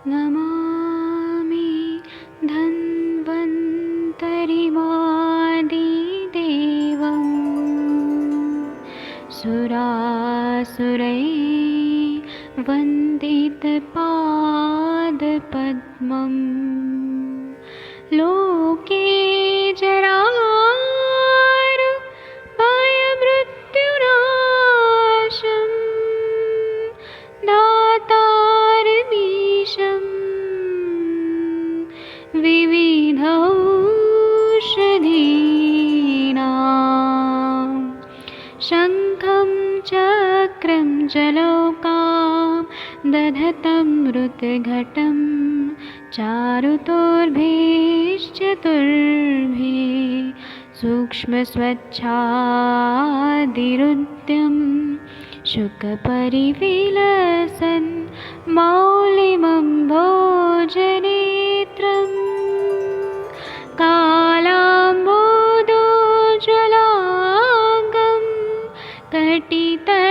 नमामि धन्वन्तरिमादिदेवम् सुरासुरैर्वन्दितपादपद्मम् लोके जरामृत्युनाशं दातारमीशं विविधौषधीनां शङ्खं चक्रं जलौकां दधतं मृतघटं चारुतोर्भिश्चतुर्भिः सूक्ष्मस्वच्छादिरुद्यं शुकपरिविलसन् मौलिमं भोजनेत्रं कालाम्बोदोज्ज्वलाङ्गं कटितटविलसत्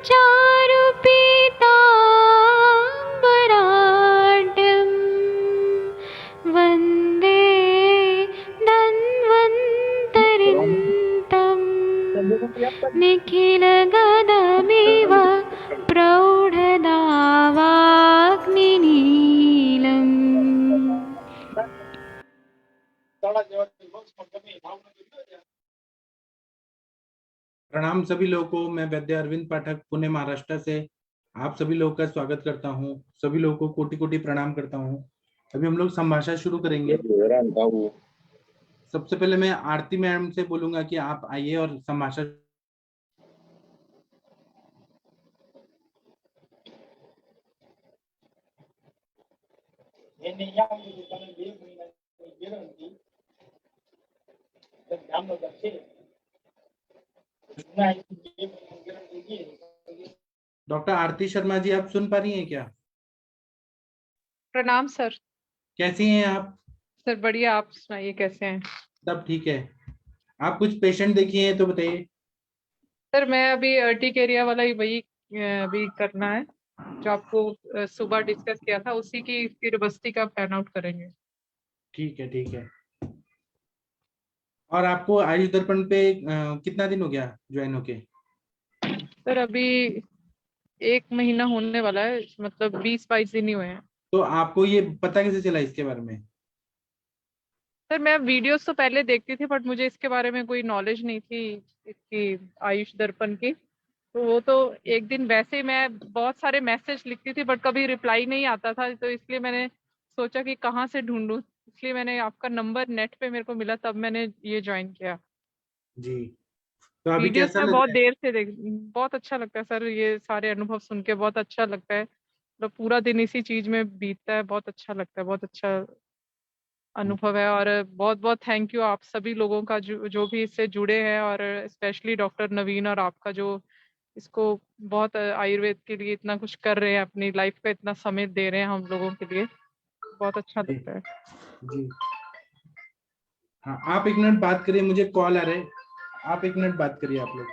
चारुपीताम्बराढ्यं वन्दे धन्वन्तरिन्तं निखिलगदमिव प्रौढदावाग्निनीलम्। प्रणाम सभी लोगों को। मैं वैद्य अरविंद पाठक पुणे महाराष्ट्र से आप सभी लोगों का स्वागत करता हूं। सभी लोगों को कोटि कोटि प्रणाम करता हूं। अभी हम लोग संभाषण शुरू करेंगे। सबसे पहले मैं आरती मैडम से बोलूंगा कि आप आइए और संभाषण। डॉक्टर आरती शर्मा जी, आप सुन पा रही हैं क्या? प्रणाम सर। कैसी हैं आप? सर बढ़िया, आप सुनाइए कैसे हैं? सब ठीक है। आप कुछ पेशेंट देखिए हैं तो बताइए। सर मैं अभी अर्टिकेरिया वाला ही वही अभी करना है जो आपको सुबह डिस्कस किया था, उसी की फिर बस्ती का प्लान आउट करेंगे। ठीक है, ठीक है। और आपको आयुष दर्पण पे कितना दिन हो गया ज्वाइन होके? सर अभी 1 महीना होने वाला है, मतलब 20-22 दिन ही हुए हैं। तो आपको ये पता कैसे चला इसके बारे में? सर मैं वीडियोस तो पहले देखती थी, बट मुझे इसके बारे में कोई नॉलेज नहीं थी, इसकी आयुष दर्पण की। तो वो तो एक दिन वैसे ही मैं बहुत सारे मैसेज लिखती थी बट कभी रिप्लाई नहीं आता था, तो इसलिए मैंने सोचा कि कहाँ से ढूंढूं, इसलिए मैंने आपका नंबर नेट पे मेरे को मिला, तब मैंने ये ज्वाइन किया। जी। तो अभी वीडियोस कैसा में लग बहुत रहा है? देर से देख, बहुत अच्छा लगता है सर, ये सारे अनुभव सुन के बहुत अच्छा लगता है। मतलब पूरा दिन इसी चीज में बीतता है, बहुत अच्छा लगता है, बहुत अच्छा अनुभव है। और बहुत बहुत थैंक यू आप सभी लोगों का जो भी इससे जुड़े हैं, और स्पेशली डॉक्टर नवीन और आपका जो इसको बहुत आयुर्वेद के लिए इतना कुछ कर रहे हैं, अपनी लाइफ का इतना समय दे रहे हैं हम लोगों के लिए, बहुत अच्छा जी लगता है। जी। हाँ, आप एक मिनट बात करिए, मुझे कॉल आ रहा है। आप एक मिनट बात करिए आप लोग।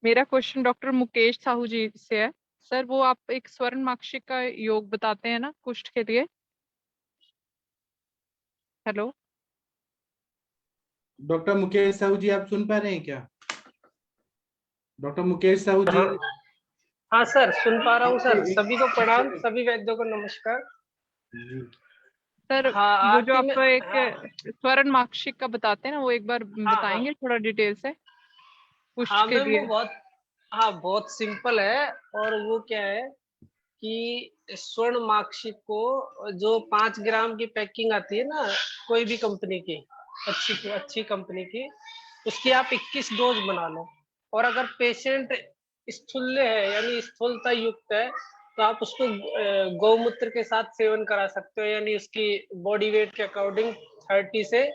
मेरा क्वेश्चन डॉक्टर मुकेश साहू जी से है। सर वो आप एक स्वर्ण माक्षिक का योग बताते हैं ना कुष्ठ के लिए। हेलो। डॉक्टर मुकेश साहू जी, आप सुन पा रहे हैं क्या? डॉक्टर मुकेश साहू जी। हाँ हाँ सर, सुन पा रहा हूँ सर। एक- सभी को प्रणाम, सभी वैद्यों को नमस्कार। जी। सर हाँ, वो जो आरती में आप एक हाँ स्वर्ण माक्षिक का बताते हैं ना, वो एक बार हाँ हाँ बताएंगे थोड़ा डिटेल से कुष्ठ हाँ के मैम, वो लिए। बहुत सिंपल है। और वो क्या है कि स्वर्ण मार्कशीट को जो 5 ग्राम की पैकिंग आती है ना, कोई भी कंपनी की, अच्छी अच्छी कंपनी की, उसकी आप 21 डोज बना लो। और अगर पेशेंट स्थूल्य है यानी स्थूलता युक्त है, तो आप उसको गौमूत्र के साथ सेवन करा सकते हो, यानी उसकी बॉडी वेट के अकॉर्डिंग 30 से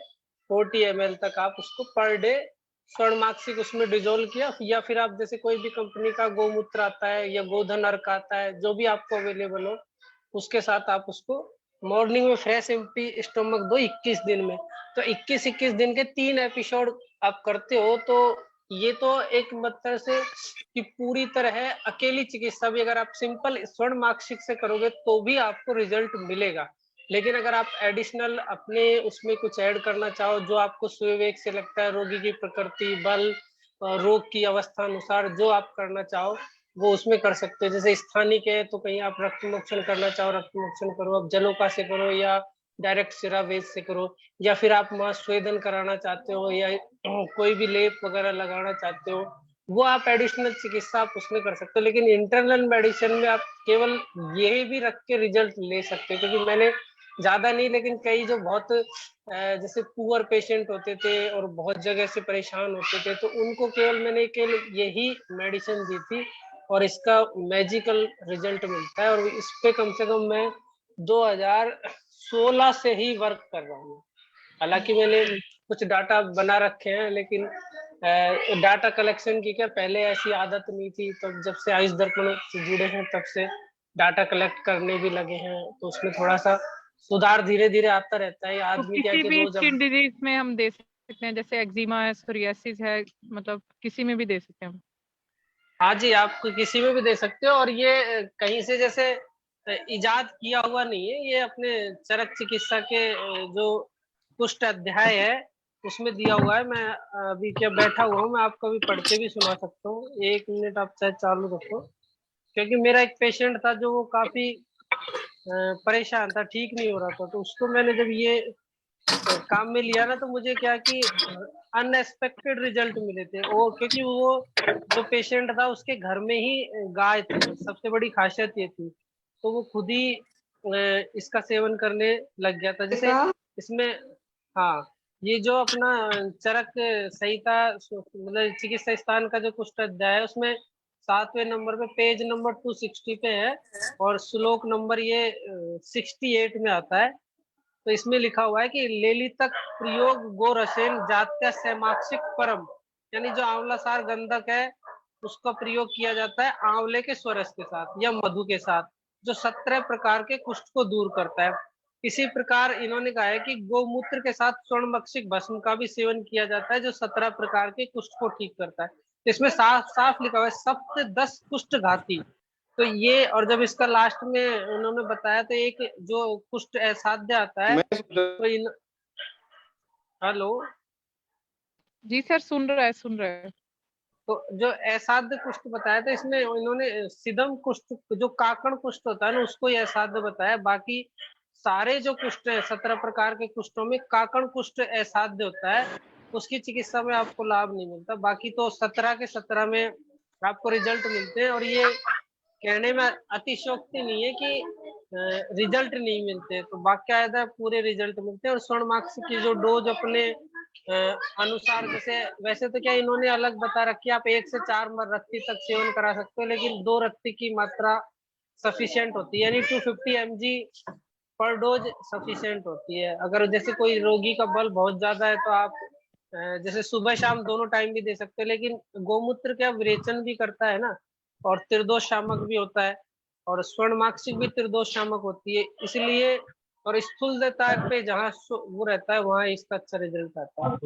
40 ml तक आप उसको पर डे स्वर्ण मार्क्सिक उसमें डिजोल्व किया। या फिर आप जैसे कोई भी कंपनी का गौमूत्र आता है या गोधन अर्क आता है, जो भी आपको अवेलेबल हो, उसके साथ आप उसको मॉर्निंग में फ्रेश एम्प्टी स्टमक दो 21 दिन में। तो 21-21 दिन के 3 एपिसोड आप करते हो, तो ये तो एक मतलब से कि पूरी तरह अकेली चिकित्सा भी अगर आप सिंपल स्वर्ण मार्गशीट से करोगे तो भी आपको रिजल्ट मिलेगा। लेकिन अगर आप एडिशनल अपने उसमें कुछ ऐड करना चाहो, जो आपको स्वविवेक से लगता है, रोगी की प्रकृति, बल, रोग की अवस्था अनुसार जो आप करना चाहो वो उसमें कर सकते हो। जैसे स्थानिक है तो कहीं आप रक्त मोक्षण करना चाहो, रक्त मोक्षण करो, आप जलोका से करो या डायरेक्ट सिरावेद से करो, या फिर आप वहाँ स्वेदन कराना चाहते हो या कोई भी लेप वगैरह लगाना चाहते हो, वो आप एडिशनल चिकित्सा आप उसमें कर सकते हो। लेकिन इंटरनल मेडिसिन में आप केवल यही भी रख के रिजल्ट ले सकते हो। क्योंकि मैंने ज्यादा नहीं, लेकिन कई जो बहुत जैसे पुअर पेशेंट होते थे और बहुत जगह से परेशान होते थे, तो उनको मैंने केवल यही मेडिसिन दी थी और इसका मैजिकल रिजल्ट मिलता है। और इस पे कम से कम मैं 2016 से ही वर्क कर रहा हूँ। हालांकि मैंने कुछ डाटा बना रखे हैं, लेकिन डाटा कलेक्शन की क्या पहले ऐसी आदत नहीं थी। तो जब से आयुष दर्पण से जुड़े हैं तब से डाटा कलेक्ट करने भी लगे हैं, तो उसमें थोड़ा सा सुधार धीरे धीरे आता रहता है। तो आदमी क्या किसी कि भी रोज स्किन डिजीज में हम दे सकते हैं, जैसे एक्जिमा है, सोरियासिस है, मतलब किसी में भी दे सकते हैं हम? हाँ जी, आप किसी में भी दे सकते हो। और ये कहीं से जैसे इजाद किया हुआ नहीं है, ये अपने चरक चिकित्सा के जो कुष्ठ अध्याय है उसमें दिया हुआ है। मैं अभी क्या बैठा हुआ हूँ, मैं आपको भी पढ़ के भी सुना सकता हूँ। 1 मिनट आप चाहे चालू रखो, क्योंकि मेरा एक पेशेंट था जो वो काफी परेशान था, ठीक नहीं हो रहा था। तो उसको मैंने जब ये काम में लिया ना, तो मुझे क्या कि अनएक्सपेक्टेड रिजल्ट मिले थे। और क्योंकि वो जो पेशेंट था उसके घर में ही गाय थी, सबसे बड़ी खासियत ये थी। तो वो खुद ही इसका सेवन करने लग गया था। जैसे इसमें, हाँ, ये जो अपना चरक संहिता मतलब चिकित्सा स्थान का जो कुष्ठ अध्याय है, उसमें 7वें नंबर पे पेज नंबर 260 पे है और श्लोक नंबर ये 68 में आता है। तो इसमें लिखा हुआ है कि लेलितक प्रयोग गोरसेन जात्या सैमाक्षिक परम, यानी जो आंवला सार गंधक है उसका प्रयोग किया जाता है आंवले के स्वरस के साथ या मधु के साथ, जो 17 प्रकार के कुष्ठ को दूर करता है। इसी प्रकार इन्होंने कहा है कि गोमूत्र के साथ स्वर्णमक्षिक भस्म का भी सेवन किया जाता है, जो 17 प्रकार के कुष्ठ को ठीक करता है। तो इसमें साफ साफ लिखा हुआ है सप्त 10 कुष्ठ घाती। तो ये, और जब इसका लास्ट में उन्होंने बताया तो एक जो कुष्ठ असाध्य आता है तो हेलो, जी सर, सुन रहा है, सुन रहा है। तो जो असाध्य कुष्ठ बताया तो इसमें इन्होंने सिदम कुष्ठ, जो काकड़ कुष्ठ होता है ना, उसको ही असाध्य बताया। बाकी सारे जो कुष्ठ है 17 प्रकार के कुष्ठों में काकड़ कुष्ठ असाध्य होता है, उसकी चिकित्सा में आपको लाभ नहीं मिलता। बाकी तो 17 के 17 में आपको रिजल्ट मिलते हैं। और ये कहने में अतिशयोक्ति नहीं है कि रिजल्ट नहीं मिलते, तो बाकायदा पूरे रिजल्ट मिलते हैं। और स्वर्ण मार्क्स की जो डोज अपने अनुसार, जैसे वैसे तो क्या इन्होंने अलग बता रखी है, आप 1 से 4 रत्ती तक सेवन करा सकते हो, लेकिन 2 रत्ती की मात्रा सफिशिएंट होती है, यानी 250 mg पर डोज सफिशिएंट होती है। अगर जैसे कोई रोगी का बल बहुत ज्यादा है तो आप जैसे सुबह शाम दोनों टाइम भी दे सकते हो। लेकिन गोमूत्र क्या विरेचन भी करता है ना, और त्रिदोष शामक भी होता है, और स्वर्णमाक्षिक भी त्रिदोष शामक होती है, इसलिए। और स्थूलता पे जहाँ वो रहता है वहाँ इसका अच्छा रिजल्ट आता है। और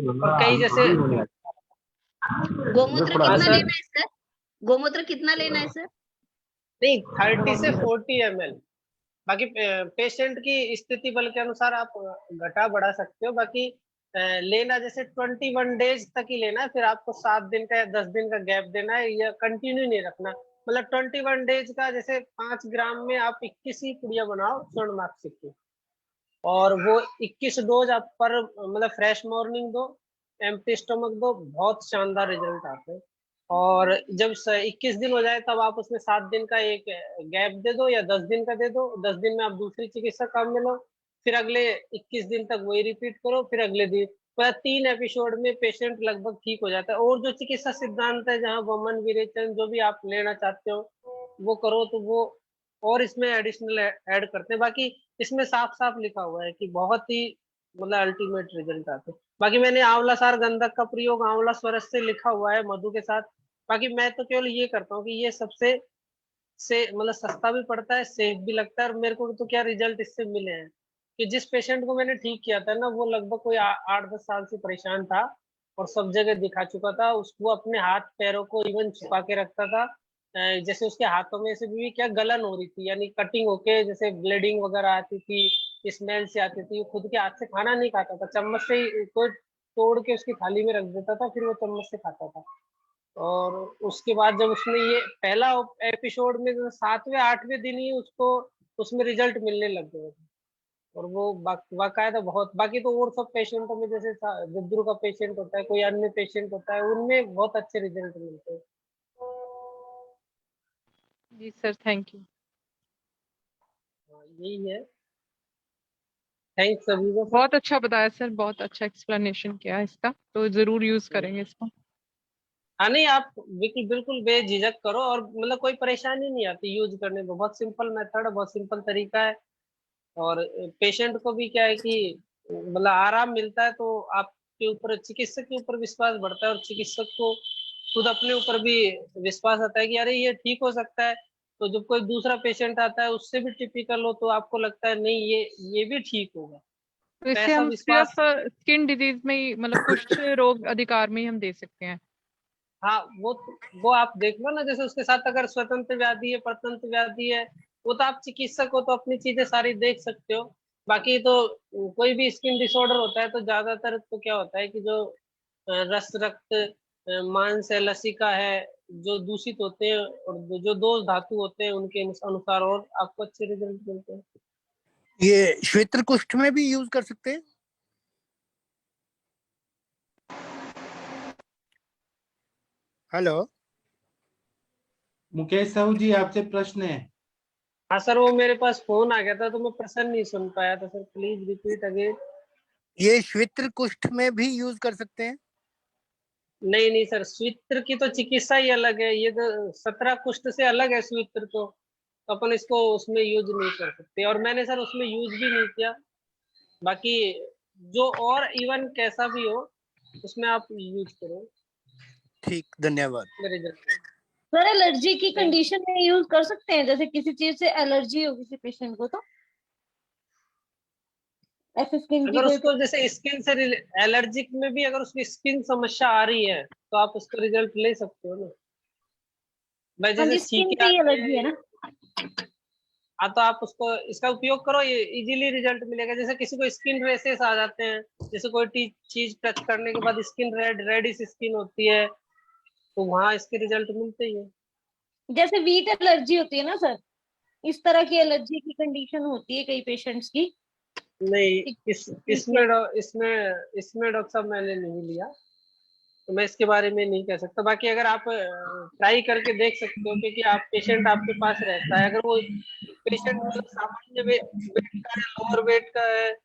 कई जैसे गोमूत्र हाँ कितना सर, लेना है सर? गोमूत्र कितना लेना है सर? नहीं 30 से 40 ml। बाकी पेशेंट की स्थिति बल के अनुसार आप घटा बढ़ा सकते हो। बाकी लेना जैसे 21 डेज तक ही लेना है, फिर आपको 7 दिन का या 10 दिन का गैप देना है, या कंटिन्यू नहीं रखना। मतलब 21 डेज का जैसे 5 ग्राम में आप 21 ही पुड़िया बनाओ स्वर्ण मार्क्सिक की, और वो 21 डोज आप पर मतलब फ्रेश मॉर्निंग दो, एम्प्टी स्टमक दो, बहुत शानदार रिजल्ट आते हैं। और जब 21 दिन हो जाए तब आप उसमें 7 दिन का एक गैप दे दो या 10 दिन का दे दो। 10 दिन में आप दूसरी चिकित्सा काम में लो, फिर अगले 21 दिन तक वही रिपीट करो, फिर अगले दिन। पर 3 एपिसोड में पेशेंट लगभग ठीक हो जाता है। और जो चिकित्सा सिद्धांत है, जहाँ वमन विरेचन जो भी आप लेना चाहते हो वो करो, तो वो और इसमें एडिशनल ऐड करते हैं। बाकी इसमें साफ साफ लिखा हुआ है कि बहुत ही मतलब अल्टीमेट रिजल्ट आते हैं। बाकी मैंने आंवला सार गंधक का प्रयोग आंवला स्वरस से लिखा हुआ है मधु के साथ। बाकी मैं तो केवल ये करता हूँ कि ये सबसे से मतलब सस्ता भी पड़ता है, सेफ भी लगता है। और मेरे को तो क्या रिजल्ट इससे मिले हैं कि जिस पेशेंट को मैंने ठीक किया था ना, वो लगभग कोई 8-10 साल से परेशान था और सब जगह दिखा चुका था। उसको अपने हाथ पैरों को इवन छुपा के रखता था। जैसे उसके हाथों में से भी क्या गलन हो रही थी, यानी कटिंग होके जैसे ब्लीडिंग वगैरह आती थी, स्मेल से आती थी। वो खुद के हाथ से खाना नहीं खाता था, चम्मच से ही कोई तोड़ के उसकी थाली में रख देता था, फिर वो चम्मच से खाता था। और उसके बाद जब उसने ये पहला एपिसोड में 7वें-8वें दिन ही उसको उसमें रिजल्ट मिलने लग गए थे। और वो बाकायदा बहुत, बाकी तो और सब पेशेंटों में जैसे जद्दू का पेशेंट होता है, कोई अन्य पेशेंट होता है, उनमें बहुत अच्छे रिजल्ट मिलते हैं। जी सर, थैंक यू। यही है। थैंक्स सभी को। बहुत अच्छा बताया सर, बहुत अच्छा एक्सप्लेनेशन किया इसका, तो जरूर यूज करेंगे इसको। हाँ नहीं, आप बिल्कुल बिल्कुल बेझिझक करो, और मतलब कोई परेशानी नहीं आती यूज करने में। बहुत सिंपल मेथड है, बहुत सिंपल तरीका है। और पेशेंट को भी क्या है कि मतलब आराम मिलता है, तो आपके ऊपर, चिकित्सक के ऊपर विश्वास बढ़ता है, और चिकित्सक को खुद अपने ऊपर भी विश्वास आता है कि अरे ये ठीक हो सकता है। तो जब कोई दूसरा पेशेंट आता है उससे भी टिपिकल हो, तो आपको लगता है नहीं, ये भी ठीक होगा। तो तो इससे ऐसा हम सिर्फ विश्वास। स्किन डिजीज में ही, मतलब कुष्ठ रोग अधिकार में ही हम दे सकते हैं। हाँ, वो आप देख लो ना, जैसे उसके साथ अगर स्वतंत्र व्याधि है, परतंत्र व्याधि है, वो तो आप चिकित्सक हो तो अपनी चीजें सारी देख सकते हो। बाकी तो कोई भी स्किन डिसऑर्डर होता है तो ज्यादातर तो क्या होता है कि जो रस रक्त मांस है, लसिका है, जो दूषित होते हैं, और जो दोष धातु होते हैं उनके अनुसार, और आपको अच्छे रिजल्ट मिलते हैं। ये श्वेत्र कुष्ठ में भी यूज कर सकते हैं? हेलो मुकेश साहू जी, आपसे प्रश्न है। हाँ सर, वो मेरे पास फोन आ गया था तो मैं प्रश्न नहीं सुन पाया था सर, प्लीज रिपीट अगेन। ये श्वेत्र कुष्ठ में भी यूज कर सकते हैं? नहीं नहीं सर, स्वित्र की तो चिकित्सा ही अलग है, ये तो 17 कुष्ठ से अलग है स्वित्र तो अपन इसको उसमें यूज नहीं कर सकते, और मैंने सर उसमें यूज भी नहीं किया। बाकी जो और इवन कैसा भी हो उसमें आप यूज करो। ठीक, धन्यवाद। मेरे जैसे सर एलर्जी की Thank- कंडीशन में यूज कर सकते हैं, जैसे किसी चीज से एलर्जी हो किसी पेशेंट को, तो ऐसे स्किन की अगर कोई। उसको जैसे स्किन से एलर्जिक में भी अगर उसकी स्किन समस्या आ रही है तो आप उसका रिजल्ट ले सकते हो ना। भाई हाँ जैसे जी, स्किन छींके से ही आती एलर्जी है है, ना। हाँ तो आप उसको इसका उपयोग करो, ये इजीली रिजल्ट मिलेगा। जैसे किसी को स्किन रेसेस आ जाते हैं, जैसे कोई चीज टच करने के बाद स्किन रेडिश स्किन होती है, तो वहां इसके रिजल्ट मिलते ही है। जैसे वीट एलर्जी होती है ना सर, इस तरह की एलर्जी की कंडीशन होती है कई पेशेंट्स की। नहीं, ठीक है। इसमें डॉक्टर साहब मैंने नहीं लिया, तो मैं इसके बारे में नहीं कह सकता। बाकी अगर आप ट्राई करके देख सकते हो, क्योंकि आप पेशेंट आपके पास रहता है, अगर वो पेशेंट मतलब सामान्य वेट का है, लोअर वेट का है,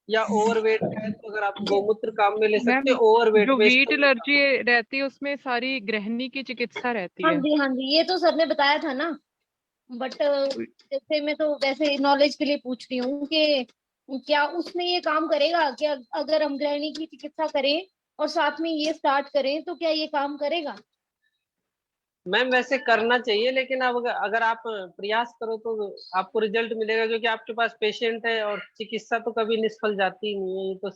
या ओवर वेट का है, तो अगर आप गौमूत्र काम में ले सकते मैम, हो, ओवर वेट जो वेस्ट वीट करने का। एलर्जी रहती है उसमें सारी गृहिणी की चिकित्सा रहती हाँ है। जी हाँ जी, ये तो सर ने बताया था ना, बट जैसे मैं तो वैसे नॉलेज के लिए पूछ रही हूँ कि क्या उसमें ये काम करेगा, कि अगर हम गृहिणी की चिकित्सा करें और साथ में ये स्टार्ट करें तो क्या ये काम करेगा? मैम वैसे करना चाहिए, लेकिन अब अगर आप प्रयास करो तो आपको रिजल्ट मिलेगा, क्योंकि आपके पास पेशेंट है, और चिकित्सा तो कभी निष्फल जाती ही नहीं है, ये तो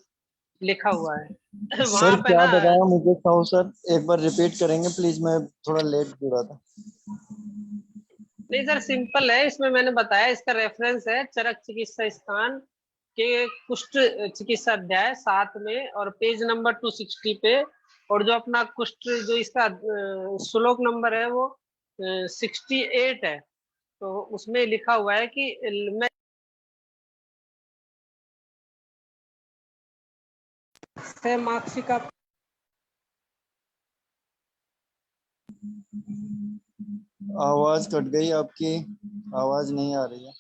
लिखा हुआ है वहां सर पे क्या ना। बताया मुझे साहू सर, एक बार रिपीट करेंगे प्लीज, मैं थोड़ा लेट जुड़ा था। नहीं सर, सिंपल है, इसमें मैंने बताया, इसका रेफरेंस है चरक चिकित्सा स्थान के कुष्ठ चिकित्सा अध्याय 7 में, और पेज नंबर 260 पे। और जो अपना कुष्ठ जो इसका श्लोक नंबर है वो 68 है, तो उसमें लिखा हुआ है कि मैं मार्क्सिका। आवाज कट गई आपकी, आवाज नहीं आ रही है।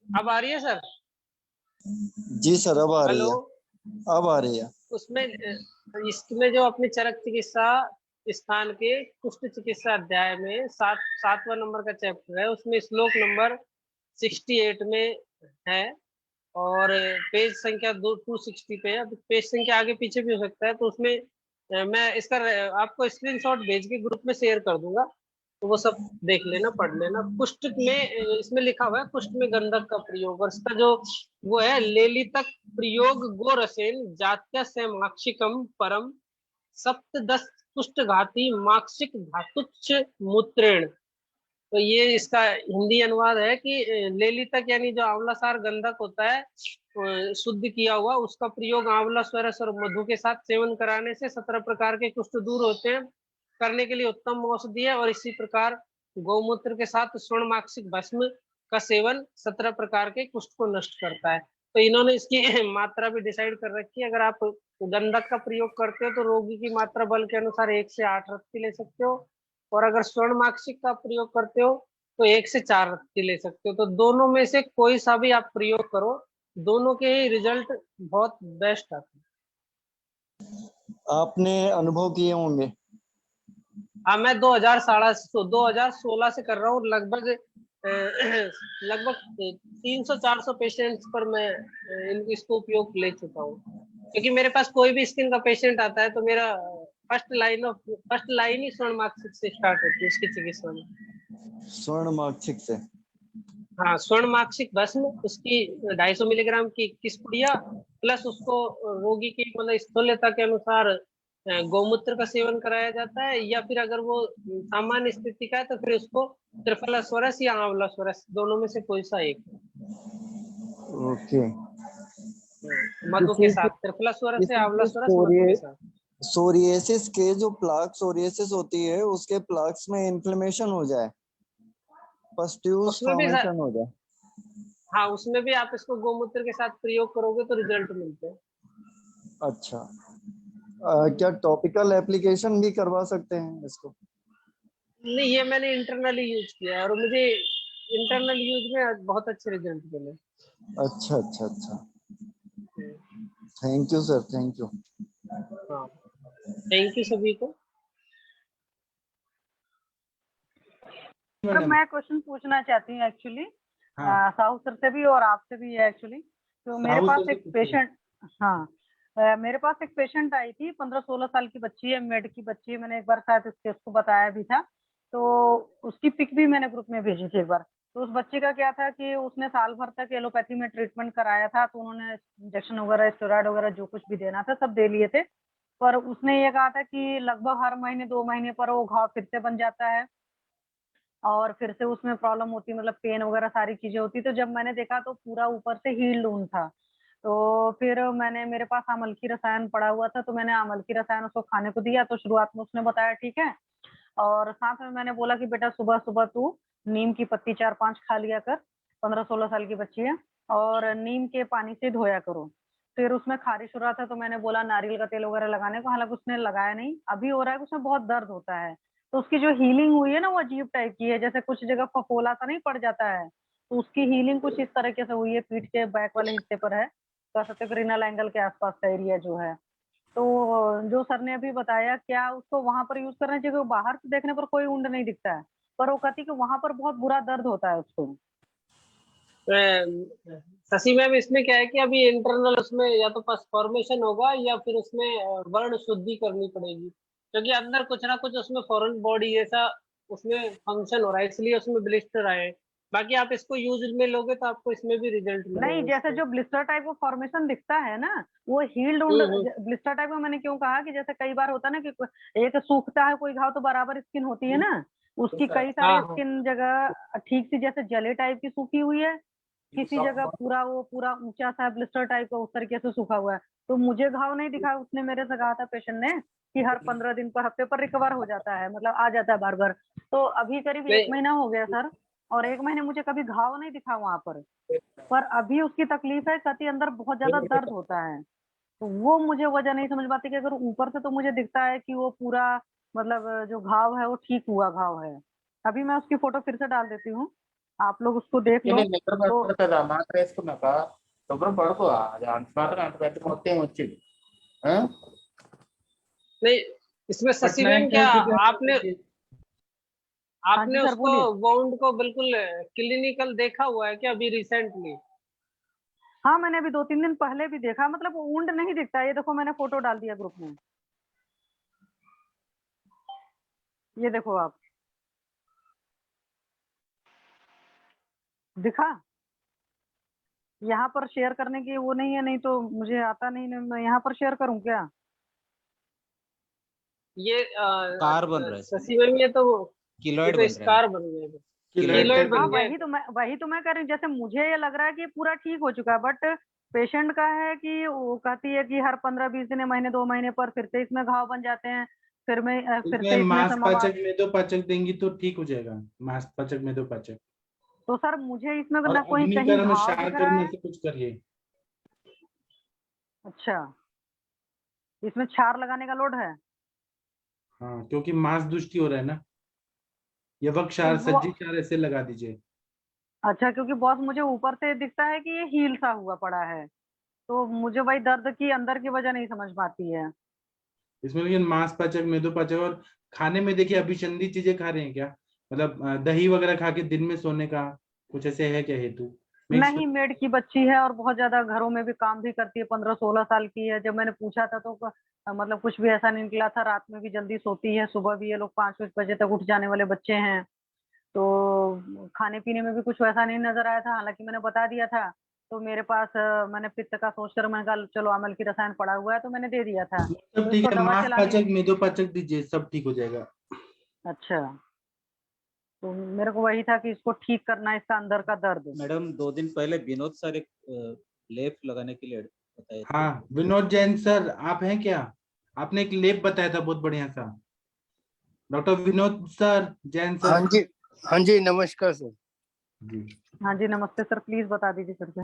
अब आ रही है सर? जी सर, अब आ रही हेलो। है, अब आ रही है। उसमें इसमें जो अपनी चरक चिकित्सा स्थान के कुष्ठ चिकित्सा अध्याय में 7वां नंबर का चैप्टर है, उसमें श्लोक नंबर 68 में है, और पेज संख्या 260 पे है। अब पेज संख्या आगे पीछे भी हो सकता है, तो उसमें मैं इसका आपको स्क्रीनशॉट भेज के ग्रुप में शेयर कर दूंगा, तो वो सब देख लेना, पढ़ लेना। कुष्ठ में इसमें लिखा हुआ है कुष्ठ में गंधक का प्रयोग, और इसका जो वो है लेलितक प्रयोग गोरसेन जात्या से माक्षिकम परम सप्तदश कुष्ठ घाती माक्षिक धातुच्च मूत्रेण। तो ये इसका हिंदी अनुवाद है कि लेलितक यानी जो आंवलासार गंधक होता है शुद्ध किया हुआ, उसका प्रयोग आंवला स्वरस और मधु के साथ सेवन कराने से 17 प्रकार के कुष्ठ दूर होते हैं, करने के लिए उत्तम औषधि है। और इसी प्रकार गौमूत्र के साथ स्वर्णमाक्षिक भस्म का सेवन 17 प्रकार के कुष्ठ को नष्ट करता है। तो इन्होंने इसकी मात्रा भी डिसाइड कर रखी है। अगर आप गंधक का प्रयोग करते हो तो रोगी की मात्रा बल के अनुसार 1 से 8 रत्ती ले सकते हो, और अगर स्वर्णमाक्षिक का प्रयोग करते हो तो 1 से 4 रत्ती ले सकते हो। तो दोनों में से कोई सा भी आप प्रयोग करो, दोनों के ही रिजल्ट बहुत बेस्ट आते हैं। आपने अनुभव किए होंगे? हाँ, मैं 2016 से कर रहा हूँ। लगभग 300-400 पेशेंट्स पर मैं इसको उपयोग ले चुका हूँ, क्योंकि मेरे पास कोई भी स्किन का पेशेंट आता है तो मेरा फर्स्ट लाइन ही स्वर्णमाक्षिक से स्टार्ट होती है उसकी चिकित्सा में। स्वर्णमाक्षिक से? हाँ, स्वर्णमाक्षिक भस्म, उसकी 250 मिलीग्राम की 21 पुड़िया, प्लस उसको रोगी की मतलब स्थूलता के अनुसार गौमूत्र का सेवन कराया जाता है, या फिर अगर वो सामान्य स्थिति का है तो फिर उसको त्रिफला स्वरस या आंवला स्वरस, दोनों में से कोई सा एक। ओके। मधु के साथ त्रिफला स्वरस या आंवला स्वरस मधु के साथ। सोरियासिस के जो प्लाक सोरियासिस होती है उसके प्लाक्स में इन्फ्लेमेशन हो जाए, पस्ट्यूल्स फॉर्मेशन हो जाए। हाँ, उसमें भी आप इसको गौमूत्र के साथ प्रयोग करोगे तो रिजल्ट मिलते हैं। अच्छा, क्या टॉपिकल एप्लीकेशन भी करवा सकते हैं इसको? नहीं, ये मैंने इंटरनली यूज किया है और मुझे इंटरनल यूज में बहुत अच्छे रिजल्ट मिले। अच्छा अच्छा अच्छा, thank you sir, thank you. हाँ, थैंक यू सभी को। सर मैं क्वेश्चन पूछना चाहती हूँ एक्चुअली, हाँ। साहू सर से भी और आपसे भी है एक्चुअली। तो मेरे पास एक पेशेंट, हाँ मेरे पास एक पेशेंट आई थी, 15-16 साल की बच्ची है, मेड की बच्ची है। मैंने एक बार शायद इसके उसको बताया भी था, तो उसकी पिक भी मैंने ग्रुप में भेजी थी एक बार। तो उस बच्ची का क्या था कि उसने साल भर तक एलोपैथी में ट्रीटमेंट कराया था, तो उन्होंने इंजेक्शन वगैरह स्टेरॉइड वगैरह जो कुछ भी देना था सब दे लिए थे। पर उसने ये कहा था कि लगभग हर महीने 2 महीने पर वो घाव फिर से बन जाता है और फिर से उसमें प्रॉब्लम होती है, मतलब पेन वगैरह सारी चीजें होती। तो जब मैंने देखा तो पूरा ऊपर से हील्ड वुंड था। तो फिर मैंने, मेरे पास अमल की रसायन पड़ा हुआ था, तो मैंने अमल की रसायन उसको खाने को दिया। तो शुरुआत में उसने बताया ठीक है, और साथ में मैंने बोला कि बेटा सुबह सुबह तू नीम की पत्ती 4-5 खा लिया कर, 15-16 साल की बच्ची है, और नीम के पानी से धोया करो। फिर उसमें खारिश हो रहा था तो मैंने बोला नारियल का तेल वगैरह लगाने को, हालांकि उसने लगाया नहीं। अभी हो रहा है कि उसमें बहुत दर्द होता है, तो उसकी जो हीलिंग हुई है ना वो अजीब टाइप की है, जैसे कुछ जगह फफोला सा नहीं पड़ जाता है, तो उसकी हीलिंग कुछ इस तरीके से हुई है। पीठ के बैक वाले हिस्से पर है, कह सकते हो रीनल एंगल के आसपास का एरिया जो है। तो जो सर ने अभी बताया, क्या उसको वहां पर यूज करना चाहिए? बाहर से देखने पर कोई ऊंड नहीं दिखता है, पर वो कहती कि वहां पर बहुत बुरा दर्द होता है उसको। शशि मैम, इसमें क्या है कि अभी इंटरनल उसमें या तो फॉर्मेशन होगा या फिर उसमें वर्ण शुद्धि करनी पड़ेगी, क्योंकि अंदर कुछ ना कुछ उसमें फॉरेन बॉडी जैसा उसमें फंक्शन हो रहा है, इसलिए उसमें ब्लिस्टर आए हैं। बाकी आप इसको यूज में लोगे तो आपको इसमें भी रिजल्ट नहीं, मिलेगा जैसे इससे। जो ब्लिस्टर टाइप का फॉर्मेशन दिखता है ना, वो हील्ड वुंड ब्लिस्टर टाइप का। मैंने क्यों कहा कि जैसे कई बार होता है ना कि एक सूखता है कोई घाव तो बराबर स्किन होती है ना, उसकी कई सारी हाँ हाँ। स्किन जगह ठीक सी जैसे जले टाइप की सूखी हुई है, किसी जगह पूरा वो पूरा ऊंचा सा ब्लिस्टर टाइप का उस तरीके से सूखा हुआ है। तो मुझे घाव नहीं दिखा, उसने मेरे से कहा था पेशेंट ने कि हर 15 दिन पर हफ्ते पर रिकवर हो जाता है, मतलब आ जाता है बार बार। तो अभी करीब 1 महीना हो गया सर, और 1 महीने मुझे कभी घाव नहीं दिखा वहां पर अभी उसकी तकलीफ है, कहती अंदर बहुत ज्यादा दर्द होता है। तो वो मुझे वजह नहीं समझ पाती कि अगर ऊपर से तो मुझे दिखता है कि वो पूरा मतलब जो घाव है वो ठीक हुआ घाव है। अभी मैं उसकी फोटो फिर से डाल देती हूँ, आप लोग उसको देख लो। तो మాత్ర వేసుకున్నాక శుభ్రం పడుకో అది అంత మాత్రం అంత పెద్ద మొత్తం వచ్చింది नहीं, इसमें शशि मैम क्या आपने आपने उसको वाउंड को बिल्कुल क्लिनिकल देखा हुआ है क्या अभी रिसेंटली? हाँ, मैंने अभी 2-3 दिन पहले भी देखा, मतलब ऊंड नहीं दिखता। ये देखो मैंने फोटो डाल दिया ग्रुप में, ये देखो आप। दिखा? यहाँ पर शेयर करने की वो नहीं है, नहीं तो मुझे आता नहीं, मैं यहाँ पर शेयर करूँ क्या? ये कार बन रहा है, शशि मैम, ये तो किलोइड तो बन रहा है, स्कार बन गया, किलोइड किलोइड हाँ बन गया। वही तो मैं कह रही हूँ, जैसे मुझे ये लग रहा है कि पूरा ठीक हो चुका है, बट पेशेंट का है कि वो कहती है कि हर 15-20 दिन या महीने 2 महीने पर फिर से इसमें घाव बन जाते हैं, फिर इसमें से इसमें मांसपाचक मेदोपाचक देंगी तो ठीक हो जाएगा, मांसपाचक मेदोपाचक। तो सर मुझे इसमें और ना कहीं अग्निकर्म घाव दिख रहा क्षारकर्म में है। से कुछ करिए। अच्छा, इसमें क्षार लगाने का लोड है? हाँ, क्योंकि मांस दुष्टि हो रहा है ना, यवक तो क्षार वो सज्जी क्षार ऐसे लगा दीजिए। अच्छा, क्योंकि बॉस मुझे ऊपर से दिखता है कि ये हील सा हुआ पड़ा है, तो मुझे वही दर्द की अंदर की वजह नहीं समझ में आती है। इसमें लेकिन मांसपाचक मेदोपाचक, और खाने में देखिए अभिसंधी चीजें खा रहे हैं क्या? मतलब दही वगैरह खा के दिन में सोने का कुछ ऐसे है क्या हेतु? मिक्स नहीं, मेड की बच्ची है और बहुत ज्यादा घरों में भी काम भी करती है, 15-16 साल की है। जब मैंने पूछा था तो मतलब कुछ भी ऐसा नहीं निकला था। रात में भी जल्दी सोती है, सुबह भी ये लोग 5-5 बजे तक उठ जाने वाले बच्चे हैं। तो खाने पीने में भी कुछ वैसा नहीं नजर आया था, हालांकि मैंने बता दिया था। तो मेरे पास मैंने पित्त का सोचकर मैंने कहा चलो अमल की रसायन पड़ा हुआ है, तो मैंने दे दिया था। सब तो ठीक इसको है, दवा चलानी। मांसपाचक मेदोपाचक दीजिए, सब ठीक हो जाएगा। अच्छा, तो मेरे को वही था कि इसको ठीक करना है, इसका अंदर का दर्द। मैडम 2 दिन पहले विनोद सर एक लेप लगाने के लिए बताए थे। हाँ, विनोद जैन सर आप हैं क्या? आपने एक लेप बताया था बहुत बढ़िया सा। Doctor Vinod sir, Jain sir. हाँ जी नमस्कार सर जी। हाँ जी नमस्ते सर, प्लीज बता दीजिए फिर से।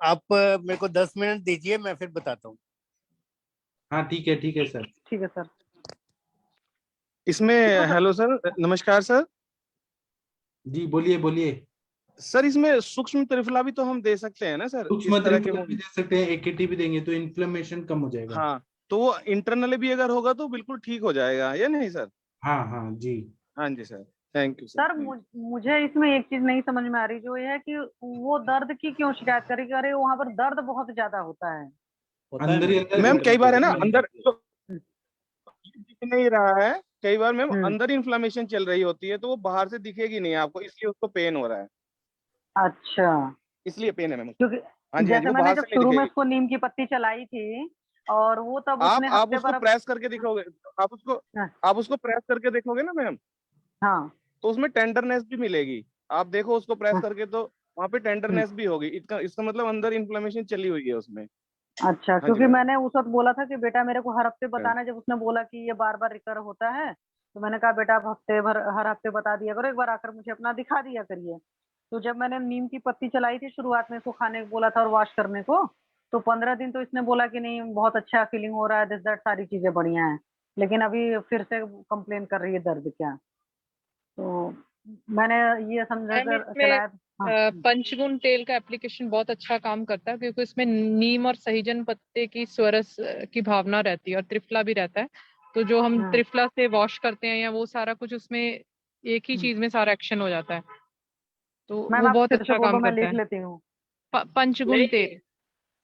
आप मेरे को 10 मिनट दीजिए, मैं फिर बताता हूँ। हाँ ठीक है सर। ठीक है सर। इसमें हेलो सर, नमस्कार सर। जी बोलिए बोलिए। सर इसमें सूक्ष्म त्रिफला भी तो हम दे सकते हैं ना सर, सूक्ष्म इस तरह के त्रिफला भी दे सकते हैं, एकेटी भी देंगे तो इन्फ्लेमेशन कम हो जाएगा। हाँ, तो वो इंटरनली भी अगर होगा तो बिल्कुल ठीक हो जाएगा, या नहीं सर? हाँ जी। हाँ जी sir, thank you sir sir. मुझे इसमें एक चीज नहीं समझ में आ रही, जो ये है कि वो दर्द की क्यों शिकायत करी, कि अरे वहां पर दर्द बहुत ज्यादा होता है। अंदर ही अंदर मैम कई बार है ना पेट में अंदर तो दिख नहीं रहा है, कई बार मैम हम्म। अंदर इन्फ्लामेशन चल रही होती है, तो वो बाहर से दिखेगी नहीं आपको, इसलिए उसको पेन हो रहा है, अच्छा, इसलिए पेन है मैम। क्योंकि हाँ जी, जैसे वो मैंने बाहर जब से नहीं शुरू में दिखेगी। उसको नीम की पत्ती चलाई थी, और वो तब आप उसने आप हफ्ते उसको भर। प्रेस करके दिखोगे, आप उसको हाँ आप उसको प्रेस करके देखोगे ना मैम, हाँ तो उसमें टेंडरनेस भी मिलेगी। आप देखो उसको प्रेस हाँ, करके, तो वहाँ पे हम्म, टेंडरनेस भी होगी, इसका इसका मतलब अंदर इन्फ्लेमेशन चली हुई है उसमें। अच्छा, हाँ जी क्योंकि मैम। मैंने उस वक्त बोला था कि बेटा मेरे को हर हफ्ते बताना, जब उसने बोला कि ये बार बार रिकर होता है, तो मैंने कहा बेटा आप हफ्ते भर हर हफ्ते बता दिया करो, एक बार आकर मुझे अपना दिखा दिया करिए। तो जब मैंने नीम की पत्ती चलाई थी शुरुआत में, इसको खाने को बोला था और वॉश करने को, तो 15 दिन तो इसने बोला कि नहीं बहुत अच्छा फीलिंग हो रहा है, दिस दैट सारी चीजें बढ़िया हैं। लेकिन अभी फिर से कंप्लेन कर रही है दर्द क्या। तो मैंने ये समझा मैम कर इसमें चलाया। हाँ पंचगुण तेल का एप्लीकेशन बहुत अच्छा काम करता है, क्योंकि इसमें नीम और सहीजन पत्ते की स्वरस की भावना रहती है और त्रिफला भी रहता है। तो जो हम हाँ त्रिफला से वॉश करते हैं या वो सारा कुछ उसमें एक ही चीज में सारा एक्शन हो जाता है, तो मैम, वो आप बहुत फिर से अच्छा बोल दो, काम मैं करता लिख है। लेती हूँ। पंचगुण नहीं तेल।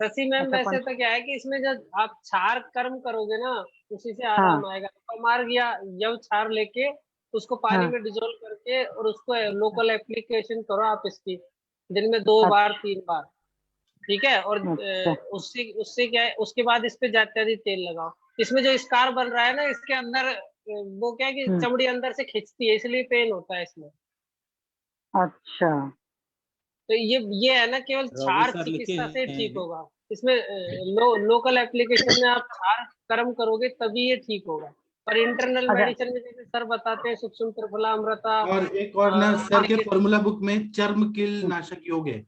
शशि मैम, अच्छा, वैसे पंच। तो क्या है कि इसमें जब आप क्षार कर्म करोगे ना, उसी से हाँ आराम आएगा। मार्ग या यव क्षार लेके उसको पानी हाँ, में डिजोल्व करके और उसको लोकल एप्लीकेशन करो आप इसकी, दिन में 2 बार अच्छा 3 बार। ठीक है, और अच्छा। उससे उससे क्या है, उसके बाद इस पे जात्यधिक तेल लगाओ। इसमें जो स्कार बन रहा है ना, इसके अंदर वो क्या है कि हम्म, चमड़ी अंदर से खिंचती है, इसलिए पेन होता है इसमें। अच्छा तो ये है ना, केवल रवि क्षार सर लिखे चिकित्सा से हैं ठीक अभी। होगा। इसमें लोकल एप्लीकेशन में आप क्षार कर्म करोगे तभी ये ठीक होगा। और इंटरनल अच्छा। मेडिसिन में जैसे सर बताते हैं, सूक्ष्म त्रिफला, अमृता, और एक और ना सर के ये फॉर्मूला बुक में चर्म किल नाशक योग है,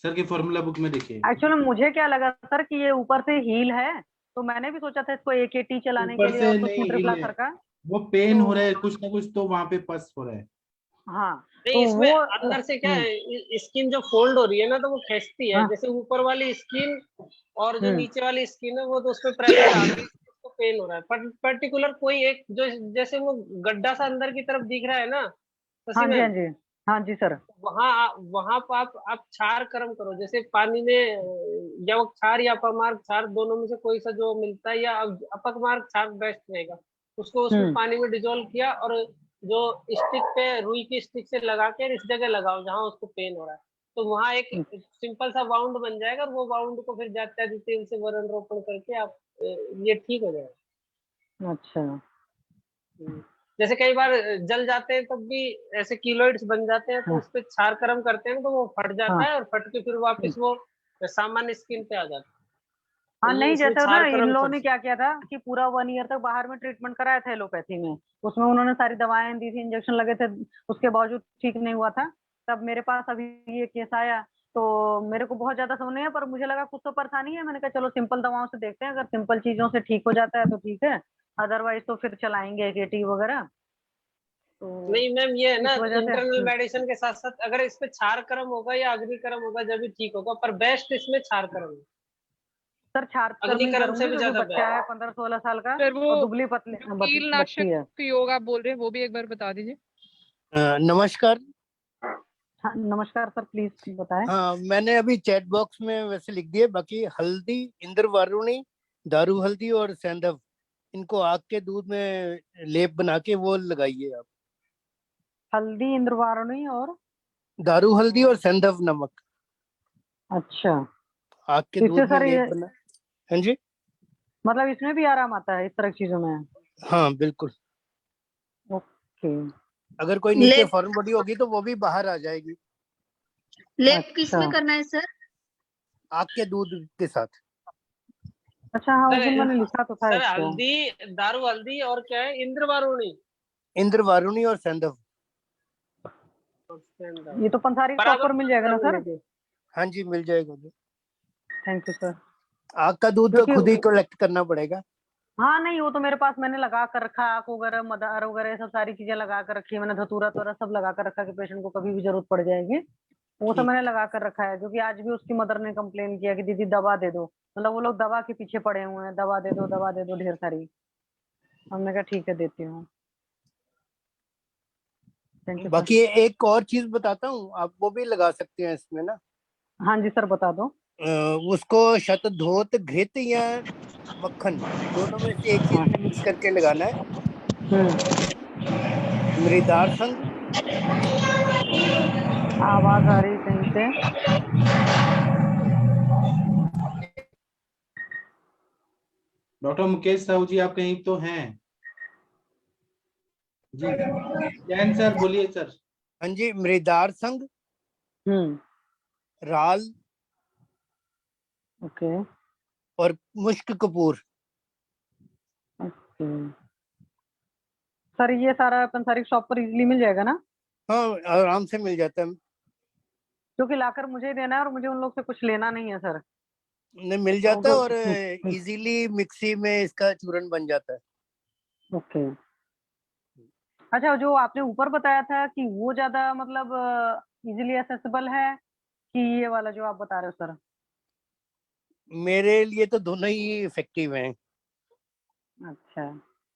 सर के फॉर्मूला बुक में देखिए। एक्चुअली मुझे क्या लगा सर कि ये ऊपर से हील है, तो मैंने भी सोचा था इसको एकेटी चलाने के ऊपर लिए से और नहीं सूक्ष्म हिल त्रिफला है, सर का। वो पेन हो रहा तो है कुछ ना कुछ, तो वहां पे पस हो रहा है। हाँ, नहीं, तो इसमें वो अंदर से क्या है, स्किन जो फोल्ड हो रही है ना, तो वो खींचती है। हाँ जैसे ऊपर वाली स्किन और जो हम्म, नीचे वाली स्किन है, वो तो उस पर प्रेशर डाल रही है, उसको पेन हो रहा है। पर्टिकुलर कोई एक जो, जैसे वो गड्ढा सा अंदर की तरफ दिख रहा है ना शशि हाँ जी हाँ मैम, जी हाँ जी सर। वहां वहां पर आप क्षार कर्म करो। जैसे पानी में यवक क्षार या अपमार्ग क्षार, दोनों में से कोई सा जो मिलता है, या अपमार्ग क्षार बेस्ट रहेगा। उसको उसमें हम्म, पानी में डिजोल्व किया और जो स्टिक पे रुई की स्टिक से लगा के इस जगह लगाओ जहाँ उसको पेन हो रहा है, तो वहाँ एक सिंपल सा बाउंड बन जाएगा, और वो बाउंड को फिर जाते तेल से वरण रोपण करके आप ये ठीक हो जाएगा। अच्छा। जैसे कई बार जल जाते हैं तब भी ऐसे कीलोइड्स बन जाते हैं, तो हाँ। उस पे क्षार कर्म करते हैं तो वो फट जाता हाँ। है, और फट के फिर वापस वो सामान्य स्किन पे आ जाता है। हाँ तो ये नहीं, इसमें जैसे ना क्षार इन कर्म लोगों फट ने क्या किया था कि पूरा 1 ईयर तक बाहर में ट्रीटमेंट कराया था एलोपैथी में, उसमें उन्होंने सारी दवाएं दी थी, इंजेक्शन लगे थे, उसके बावजूद ठीक नहीं हुआ था। तब मेरे पास अभी ये केस आया, तो मेरे को बहुत ज्यादा समझ नहीं है, पर मुझे लगा कुछ तो परेशानी है। मैंने कहा चलो सिंपल दवाओं से देखते हैं, अगर सिंपल चीजों से ठीक हो जाता है तो ठीक है, अदरवाइज तो फिर चलाएंगे केटी वगैरह। तो नहीं मैम, ये है ना इस वजह से इंटरनल मेडिसिन के साथ साथ अगर इस पे क्षार कर्म होगा या अग्नि कर्म होगा जब भी ठीक होगा, पर बेस्ट इसमें क्षार कर्म है। सर क्षार कर्म अग्नि ही कर्म से करूंगी, भी क्योंकि ज्यादा बच्चा है 15-16 साल का सर वो और दुबली पतली जो बच्ची है। कीलनाशक योग आप बोल रहे हैं वो भी एक बार बता दीजिए। नमस्कार। हाँ नमस्कार सर, प्लीज बताएं। हाँ, मैंने अभी चैट बॉक्स में वैसे लिख दिए, बाकी हल्दी, इंद्रवारुणी, दारू हल्दी और सैंधव, इनको आग के दूध में लेप बना के वो लगाइए आप। हल्दी, इंद्रवारुणी और दारू हल्दी और सैंधव नमक। अच्छा, आग के इससे दूध में सर लेप ये बना। हाँ जी, मतलब इसमें भी आराम आता है इस तरह की चीजों में? हाँ बिल्कुल। ओके। अगर कोई नीचे लेप फॉरेन बॉडी होगी तो वो भी बाहर आ जाएगी लेप किस में करना है सर? आग के दूध के साथ। अच्छा हाँ, उस सर दिन मैंने लिखा तो था सर इसको। हल्दी, दारू हल्दी और क्या है, इंद्रवारुणी। इंद्रवारुणी और सैंधव। ये तो पंसारी शॉप बराबर पर मिल जाएगा ना सर? हाँ जी, मिल जाएगा जी। Thank you sir. आग का दूध तो खुद ही कलेक्ट करना पड़ेगा। हाँ नहीं, वो तो मेरे पास मैंने लगा कर रखा, आँख वगैरह, मदार वगैरह, सब सारी चीजें लगा कर रखी है मैंने, धतूरा तो सब लगा कर रखा कि पेशेंट को कभी भी जरूरत पड़ जाएगी, वो सब मैंने लगा कर रखा है। क्योंकि आज भी उसकी मदर ने कंप्लेन किया कि दीदी दवा दे दो, मतलब वो लोग दवा के पीछे पड़े हुए हैं, दवा दे दो, दवा दे दो ढेर सारी। हमने कहा ठीक है देती हूँ। बाकी एक और चीज बताता हूँ, आप वो भी लगा सकते हैं इसमें ना। हाँ जी सर बता दो। उसको शतधोत घृत या मक्खन, दोनों में से एक चीज में मिक्स करके लगाना है। मृदार संग। आवाज आ रही कहीं से। डॉक्टर मुकेश साहू जी आप कहीं तो हैं? जी जैन सर बोलिए सर। हाँ जी, मृदार संग, राल, ओके, और मुश्क कपूर। सर ये सारा पंसारी शॉप पर इजीली मिल जाएगा ना? हाँ आराम से मिल जाता है। क्योंकि लाकर मुझे ही देना है और मुझे उन लोग से कुछ लेना नहीं है सर। नहीं, मिल जाता है और इजीली मिक्सी में इसका चूरन बन जाता है। ओके। अच्छा, जो आपने ऊपर बताया था कि वो ज्यादा मतलब इजीली एक्सेसिबल है कि ये वाला जो आप बता रहे हो सर? मेरे लिए तो दोनों ही इफेक्टिव हैं। अच्छा,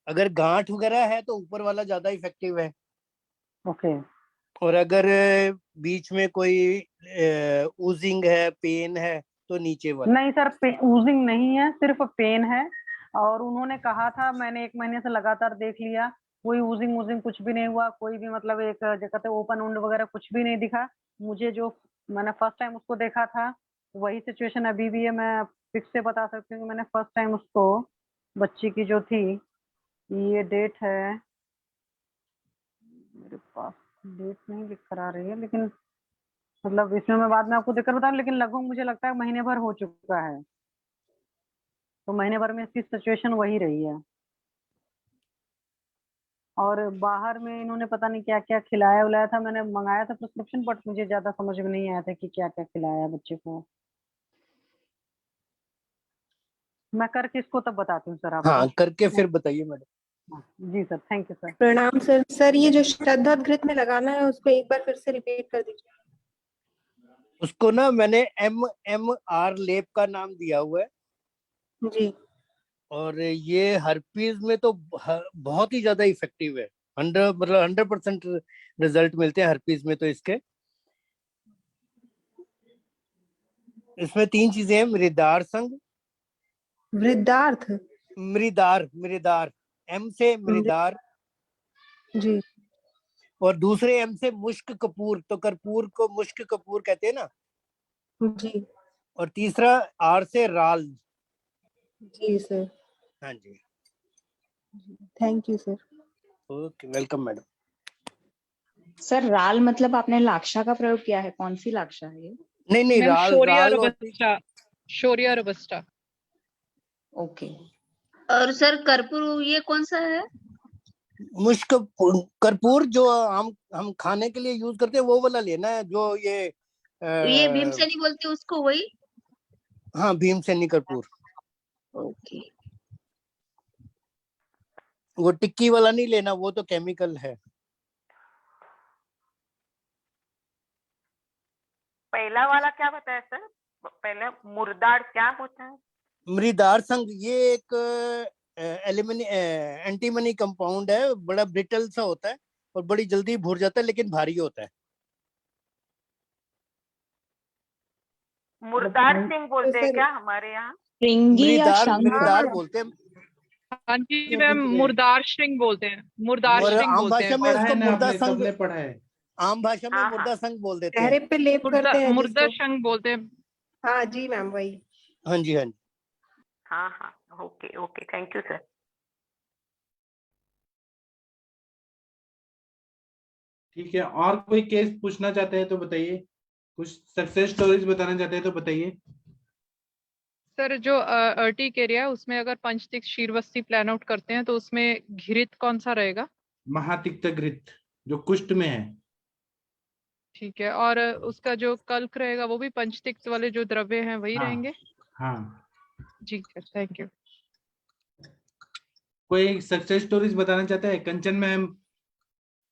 अगर गांठ वगैरह है तो ऊपर वाला ज्यादा इफेक्टिव है। ओके। और अगर बीच में कोई ऊजिंग है, पेन है, तो नीचे वाला। नहीं सर, ऊजिंग नहीं है, सिर्फ पेन है। और उन्होंने कहा था, मैंने 1 महीने से लगातार देख लिया, कोई ऊजिंग वूजिंग कुछ भी नहीं हुआ, कोई भी मतलब एक जो कहते ओपन वुंड वगैरह कुछ भी नहीं दिखा मुझे। जो मैंने फर्स्ट टाइम उसको देखा था वही सिचुएशन अभी भी है। मैं फिक्स से बता सकती हूँ कि मैंने फर्स्ट टाइम उसको, बच्ची की जो थी, ये डेट है मेरे पास, डेट नहीं लिख कर आ रही है, लेकिन मतलब इसमें मैं बाद में आपको देखकर बताऊं, लेकिन लगभग मुझे लगता है महीने भर हो चुका है। तो महीने भर में इसकी सिचुएशन वही रही है। और बाहर में इन्होंने पता नहीं क्या क्या खिलाया उलाया था, मैंने मंगाया था प्रिस्क्रिप्शन, बट मुझे ज्यादा समझ में नहीं आया था कि क्या क्या खिलाया बच्चे को। मैं करके इसको तब बताती हूँ सर आपको। हाँ करके फिर बताइए मैडम। जी सर, थैंक यू सर। प्रणाम सर। सर ये जो श्रद्धा घृत में लगाना है उसको एक बार फिर से रिपीट कर दीजिए। उसको ना मैंने MMR लेप का नाम दिया हुआ है जी। और ये हर्पीज में तो बहुत ही ज्यादा इफेक्टिव है। 100% रिजल्ट मिलते हैं हर्पीज में तो इसके। इसमें 3 चीजें हैं, मृदार संग, वृद्धार्थ, मृदार, M से मृदार, जी, और दूसरे एम से मुश्क कपूर, तो कर्पूर को मुश्क कपूर कहते हैं ना जी और तीसरा आर से राल। जी सर, हाँ जी, thank you sir. Okay, welcome madam. Sir राल मतलब आपने लाक्षा का प्रयोग किया है, कौन सी लाक्षा है ये? नहीं नहीं, मैम राल शोरिया राल होती, रोबस्टा, शोरिया रोबस्टा। ओके। और सर कर्पूर ये कौन सा है? मुश्क कर्पूर जो हम खाने के लिए यूज करते हैं वो वाला लेना है, जो ये ये भीमसेनी बोलते हैं उसको, वही? हाँ, भीमसेनी कर्पूर। ओके। वो टिक्की वाला नहीं लेना, वो तो केमिकल है। पहला वाला क्या बताया सर? पहले मुर्दार क्या होता है? मृदार संघ ये एक एंटीमनी कंपाउंड है, बड़ा ब्रिटल सा होता है और बड़ी जल्दी भुर जाता है, लेकिन भारी होता है। मुर्दार सिंह बोलते हैं क्या हमारे यहाँ? मृदार बोलते हैं। हाँ जी मैम, मुर्दार सिंह बोलते हैं, मुर्दार और सिंह आम बोलते भाषा हैं। में उसको मुर्दा संघ, सबने पढ़ा है। आम भाषा में मुर्दा संघ बोल देते हैं। चेहरे पे लेप करते हैं मुर्दा जिसको। संघ बोलते हैं। हाँ जी मैम, वही। हाँ जी, हाँ जी। हाँ हाँ, okay okay, thank you sir. ठीक है, और कोई केस पूछना चाहते हैं तो बताइए, कुछ सक्सेस स्टोरीज बताना चाहते हैं तो बताइए। सर जो अर्टिक एरिया है उसमें अगर पंचतिक क्षीरवस्ती प्लान आउट करते हैं तो उसमें घृत कौन सा रहेगा? महातिक्त घृत जो कुष्ठ में है। ठीक है, और उसका जो कल्क रहेगा वो भी पंचतिक्त वाले जो द्रव्य हैं वही हाँ, रहेंगे? हाँ। जी सर, थैंक यू। कोई सक्सेस स्टोरीज बताना चाहते हैं? कंचन मैम,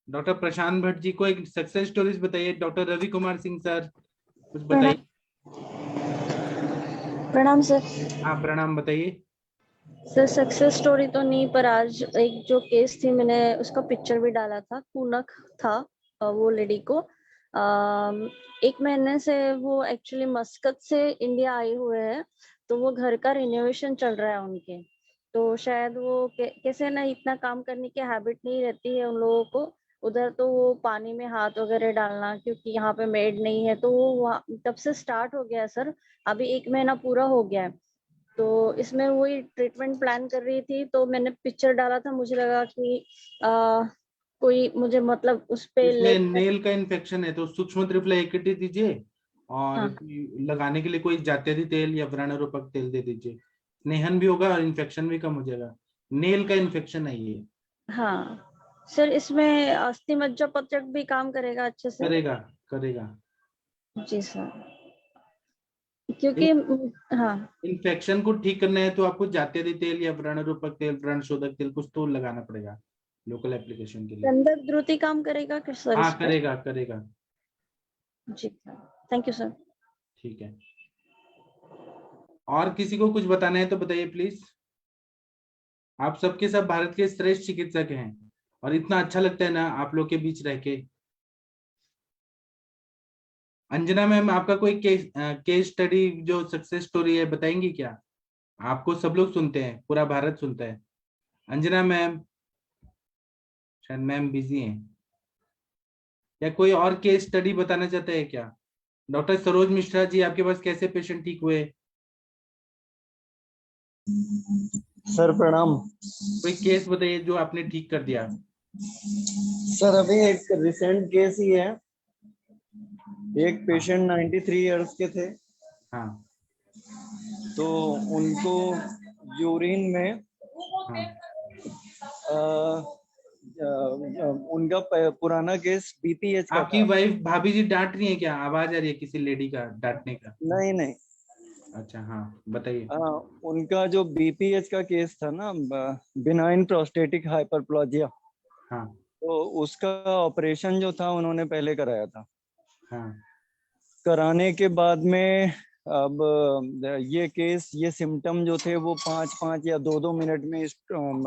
डॉक्टर प्रशांत भट्ट जी, कोई सक्सेस स्टोरीज बताइए। डॉक्टर रवि कुमार सिंह सर, कुछ बताइए। प्रणाम सर। हाँ प्रणाम, बताइए। सर सक्सेस स्टोरी तो नहीं, पर आज एक जो केस थी मैंने उसका पिक्चर भी डाला था। कूनक था वो लेडी को 1 महीने से वो एक्चुअली मस्कत से इंडिया आए हुए हैं, तो वो घर का रिनोवेशन चल रहा है उनके, तो शायद वो कैसे ना इतना काम करने की हैबिट नहीं रहती है उन लोगों को उधर, तो वो पानी में हाथ वगैरह डालना, क्योंकि यहाँ पे मेड नहीं है, तो वो तब से स्टार्ट हो गया है सर। अभी 1 महीना पूरा हो गया है, तो इसमें वही ट्रीटमेंट प्लान कर रही थी, तो मैंने पिक्चर डाला था, मुझे लगा कि कोई मुझे मतलब उस पे इसमें नेल का इन्फेक्शन है तो सूक्ष्म त्रिफला एकटी दीजिए और हाँ। लगाने के लिए कोई जात्यदि तेल या व्रणरूपक तेल दे दीजिए। स्नेहन भी होगा और इन्फेक्शन भी कम हो जाएगा। नेल का इन्फेक्शन है ये। हाँ सर, इसमें अस्थि मज्जा पत्रक भी काम करेगा अच्छे से? करेगा, करेगा। जी सर, क्योंकि हाँ, इन्फेक्शन को ठीक करना है तो आपको जात्यदि तेल या व्रणरूपक तेल, व्रणशोधक तेल कुछ तो लगाना पड़ेगा लोकल एप्लीकेशन के लिए। गंधक द्रुति काम करेगा कि सर? हाँ इस पे? करेगा, करेगा। जी सर, थैंक यू सर। ठीक है, और किसी को कुछ बताना है तो बताइए प्लीज। आप सबके सब भारत के श्रेष्ठ चिकित्सक हैं और इतना अच्छा लगता है ना आप लोग के बीच रह के। अंजना मैम, आपका कोई केस स्टडी जो सक्सेस स्टोरी है बताएंगी क्या? आपको सब लोग सुनते हैं, पूरा भारत सुनता है। अंजना मैम, शायद मैम बिजी हैं, या कोई और केस स्टडी बताना चाहते हैं क्या? डॉक्टर सरोज मिश्रा जी, आपके पास कैसे पेशेंट ठीक हुए? सर प्रणाम। कोई केस बताइए जो आपने ठीक कर दिया। सर अभी एक रिसेंट केस ही है। एक पेशेंट 93 इयर्स के थे। हाँ। तो उनको यूरिन में उनका पुराना केस बीपीएच का आपकी था। वाइफ भाभी जी डांट रही है क्या? आवाज आ रही है किसी लेडी का डांटने का? नहीं नहीं। अच्छा हाँ, बताइए। उनका जो बीपीएच का केस था ना, बिनाइन प्रोस्टेटिक हाइपरप्लाजिया, हाँ। तो उसका ऑपरेशन जो था उन्होंने पहले कराया था। हाँ। कराने के बाद में अब ये केस, ये सिम्टम जो थे वो 5-5 या 2-2 मिनट में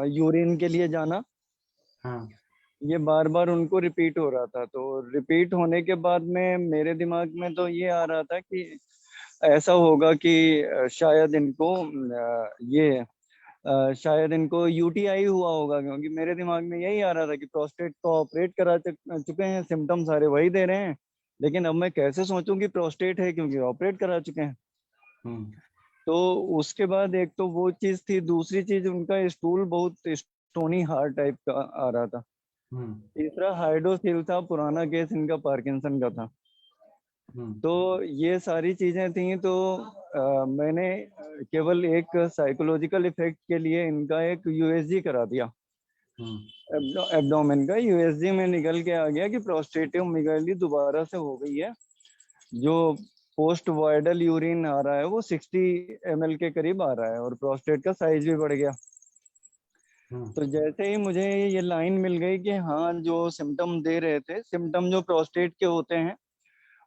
यूरिन के लिए जाना, हाँ। ये बार बार उनको रिपीट हो रहा था। तो रिपीट होने के बाद में मेरे दिमाग में तो ये आ रहा था कि ऐसा होगा कि शायद इनको ये शायद इनको यूटीआई हुआ होगा, क्योंकि मेरे दिमाग में यही आ रहा था कि प्रोस्टेट को ऑपरेट करा चुके हैं, सिम्टम सारे वही दे रहे हैं, लेकिन अब मैं कैसे सोचूं कि प्रोस्टेट है, क्योंकि ऑपरेट करा चुके हैं। तो उसके बाद एक तो वो चीज थी, दूसरी चीज उनका स्टूल बहुत स्टोनी हार्ड टाइप का आ रहा था, तीसरा हाइड्रोसिल था, पुराना केस इनका पार्किंसन का था। तो ये सारी चीजें थी। तो मैंने केवल एक साइकोलॉजिकल इफेक्ट के लिए इनका एक यूएसजी करा दिया, एब्डोमेन का। यूएसजी में निकल के आ गया कि प्रोस्टेटिव मेगाली दोबारा से हो गई है, जो पोस्ट वाइडल यूरिन आ रहा है वो 60 ml के करीब आ रहा है, और प्रोस्टेट का साइज भी बढ़ गया। तो जैसे ही मुझे ये लाइन मिल गई कि हाँ, जो सिम्टम दे रहे थे, सिम्टम जो प्रोस्टेट के होते हैं